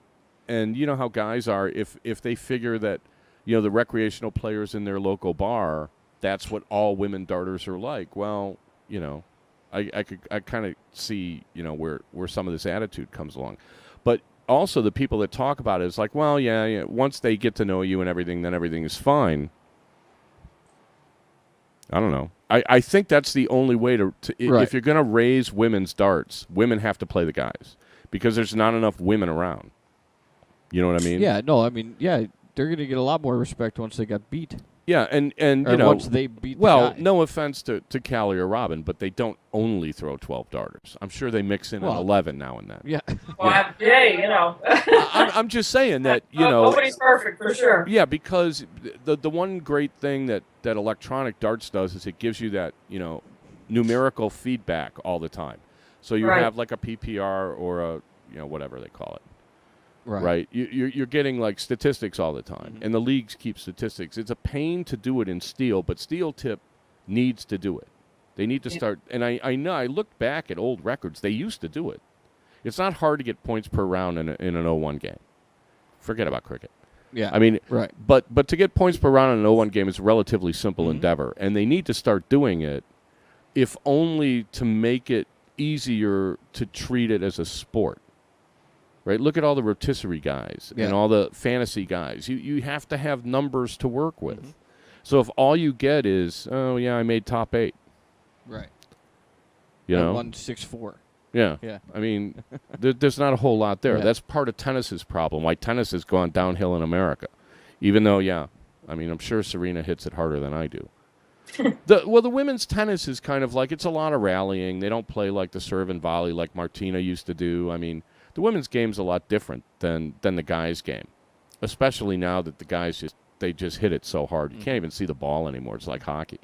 and you know how guys are, if they figure that, the recreational players in their local bar, that's what all women darters are like. Well, I kind of see, where some of this attitude comes along. But also the people that talk about it is like, well, yeah, once they get to know you and everything, then everything is fine. I don't know. I think that's the only way to Right. if you're going to raise women's darts, women have to play the guys because there's not enough women around. You know what I mean? Yeah, no, I mean, they're going to get a lot more respect once they got beat. Yeah, and Or once they beat the guy. no offense to Callie or Robin, but they don't only throw 12 darters. I'm sure they mix in an 11 now and then. Yeah. Well, hey, I'm just saying that, nobody's perfect for sure. Yeah, because the one great thing that electronic darts does is it gives you that, numerical feedback all the time. So you Right. have like a PPR or a, whatever they call it. Right. You're getting like statistics all the time, and the leagues keep statistics. It's a pain to do it in steel, but Steel Tip needs to do it. They need to start. And I know I looked back at old records. They used to do it. It's not hard to get points per round in an 0-1 game. Forget about cricket. Yeah. I mean, right. But to get points per round in an 0-1 game is a relatively simple endeavor, and they need to start doing it, if only to make it easier to treat it as a sport. Right, look at all the rotisserie guys and all the fantasy guys. You have to have numbers to work with. So if all you get is, oh yeah, I made top 8. Right. You know, 164. Yeah. Yeah. I mean, there's not a whole lot there. Yeah. That's part of tennis's problem. Why tennis has gone downhill in America, even though I mean, I'm sure Serena hits it harder than I do. The women's tennis is kind of like, it's a lot of rallying. They don't play like the serve and volley like Martina used to do. I mean, the women's game's a lot different than the guys' game, especially now that the guys just hit it so hard. You can't even see the ball anymore. It's like hockey,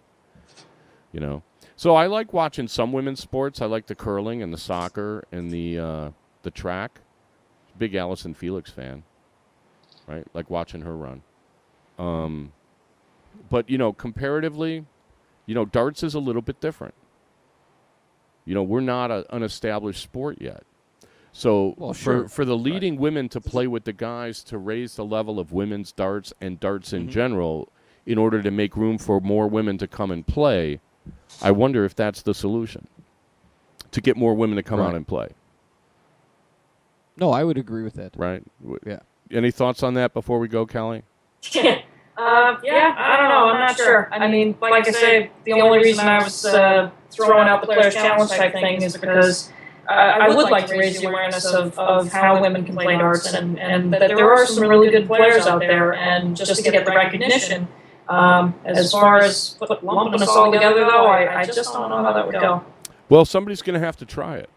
you know. So I like watching some women's sports. I like the curling and the soccer and the track. Big Allison Felix fan, right? Like watching her run. But, you know, comparatively, you know, darts is a little bit different. You know, we're not an established sport yet. So for the leading women to play with the guys to raise the level of women's darts and darts in general in order to make room for more women to come and play, I wonder if that's the solution, to get more women to come out and play. No, I would agree with that. Right? Yeah. Any thoughts on that before we go, Callie? Yeah, I don't know. I'm not sure. I mean, like I say, the only reason I was throwing out the Players' Challenge type thing is because I would like to raise the awareness of how women can play darts and that there are some really good players out there, and just to get the recognition. As far as lumping us all together, though, I just don't know how that would go. Well, somebody's going to have to try it.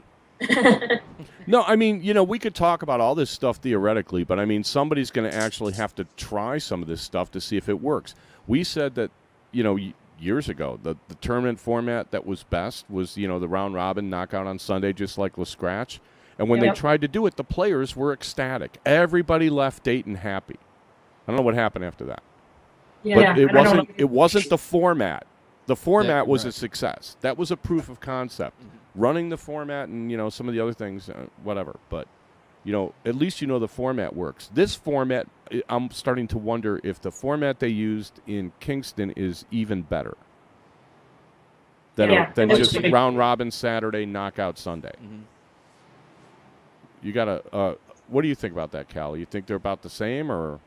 No, I mean, you know, we could talk about all this stuff theoretically, but I mean, somebody's going to actually have to try some of this stuff to see if it works. We said that, you know, years ago, the tournament format that was best was, you know, the round robin knockout on Sunday, just like the scratch. And when they tried to do it, the players were ecstatic. Everybody left Dayton happy. I don't know what happened after that. Yeah, but it wasn't the format. The format was a success. That was a proof of concept. Running the format and, you know, some of the other things, whatever. But, you know, at least you know the format works. This format, I'm starting to wonder if the format they used in Kingston is even better than just round robin Saturday, knockout Sunday. You got to what do you think about that, Cal? You think they're about the same, or?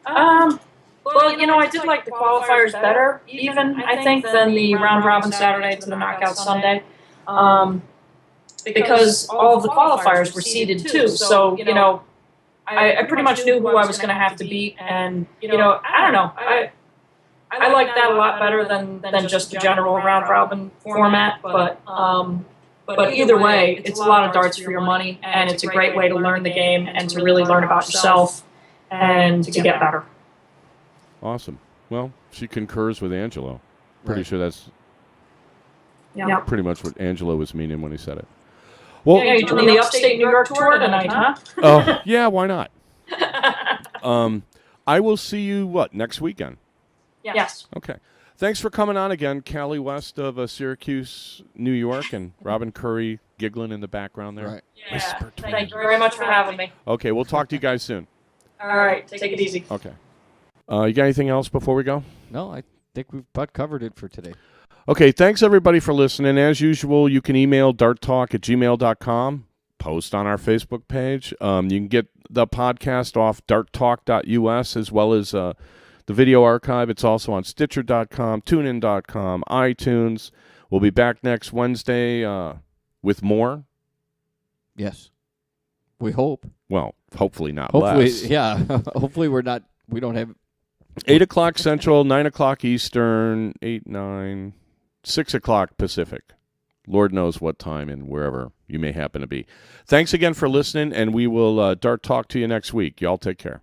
Well, you know, I did like the qualifiers better, even, I think, than the round-robin Saturday to the knockout Sunday, because all of the qualifiers were seeded, too. So, you know, I pretty much knew who I was going to have to beat, and, you know, I don't know. I like that a lot better than just the general round-robin format, but either way, it's a lot of darts for your money, and it's a great way to learn the game and to really learn about yourself and to get better. Awesome. Well, she concurs with Angelo. Pretty sure that's pretty much what Angelo was meaning when he said it. Well, yeah, you're doing the upstate New York tour tonight, huh? Oh, yeah, why not? I will see you, next weekend? Yes. Okay. Thanks for coming on again, Cali West of Syracuse, New York, and Robin Curry giggling in the background there. Right. Yeah. Thank you very much for having me. Okay, we'll talk to you guys soon. All right. Take it easy. Okay. You got anything else before we go? No, I think we've about covered it for today. Okay, thanks everybody for listening. As usual, you can email darttalk@gmail.com, post on our Facebook page. You can get the podcast off darttalk.us as well as the video archive. It's also on Stitcher.com, TuneIn.com, iTunes. We'll be back next Wednesday with more. Yes. We hope. Well, hopefully not Hopefully, less. yeah. Hopefully we don't have 8 o'clock Central, 9 o'clock Eastern, 8, 9, 6 o'clock Pacific. Lord knows what time and wherever you may happen to be. Thanks again for listening, and we will Dart Talk to you next week. Y'all take care.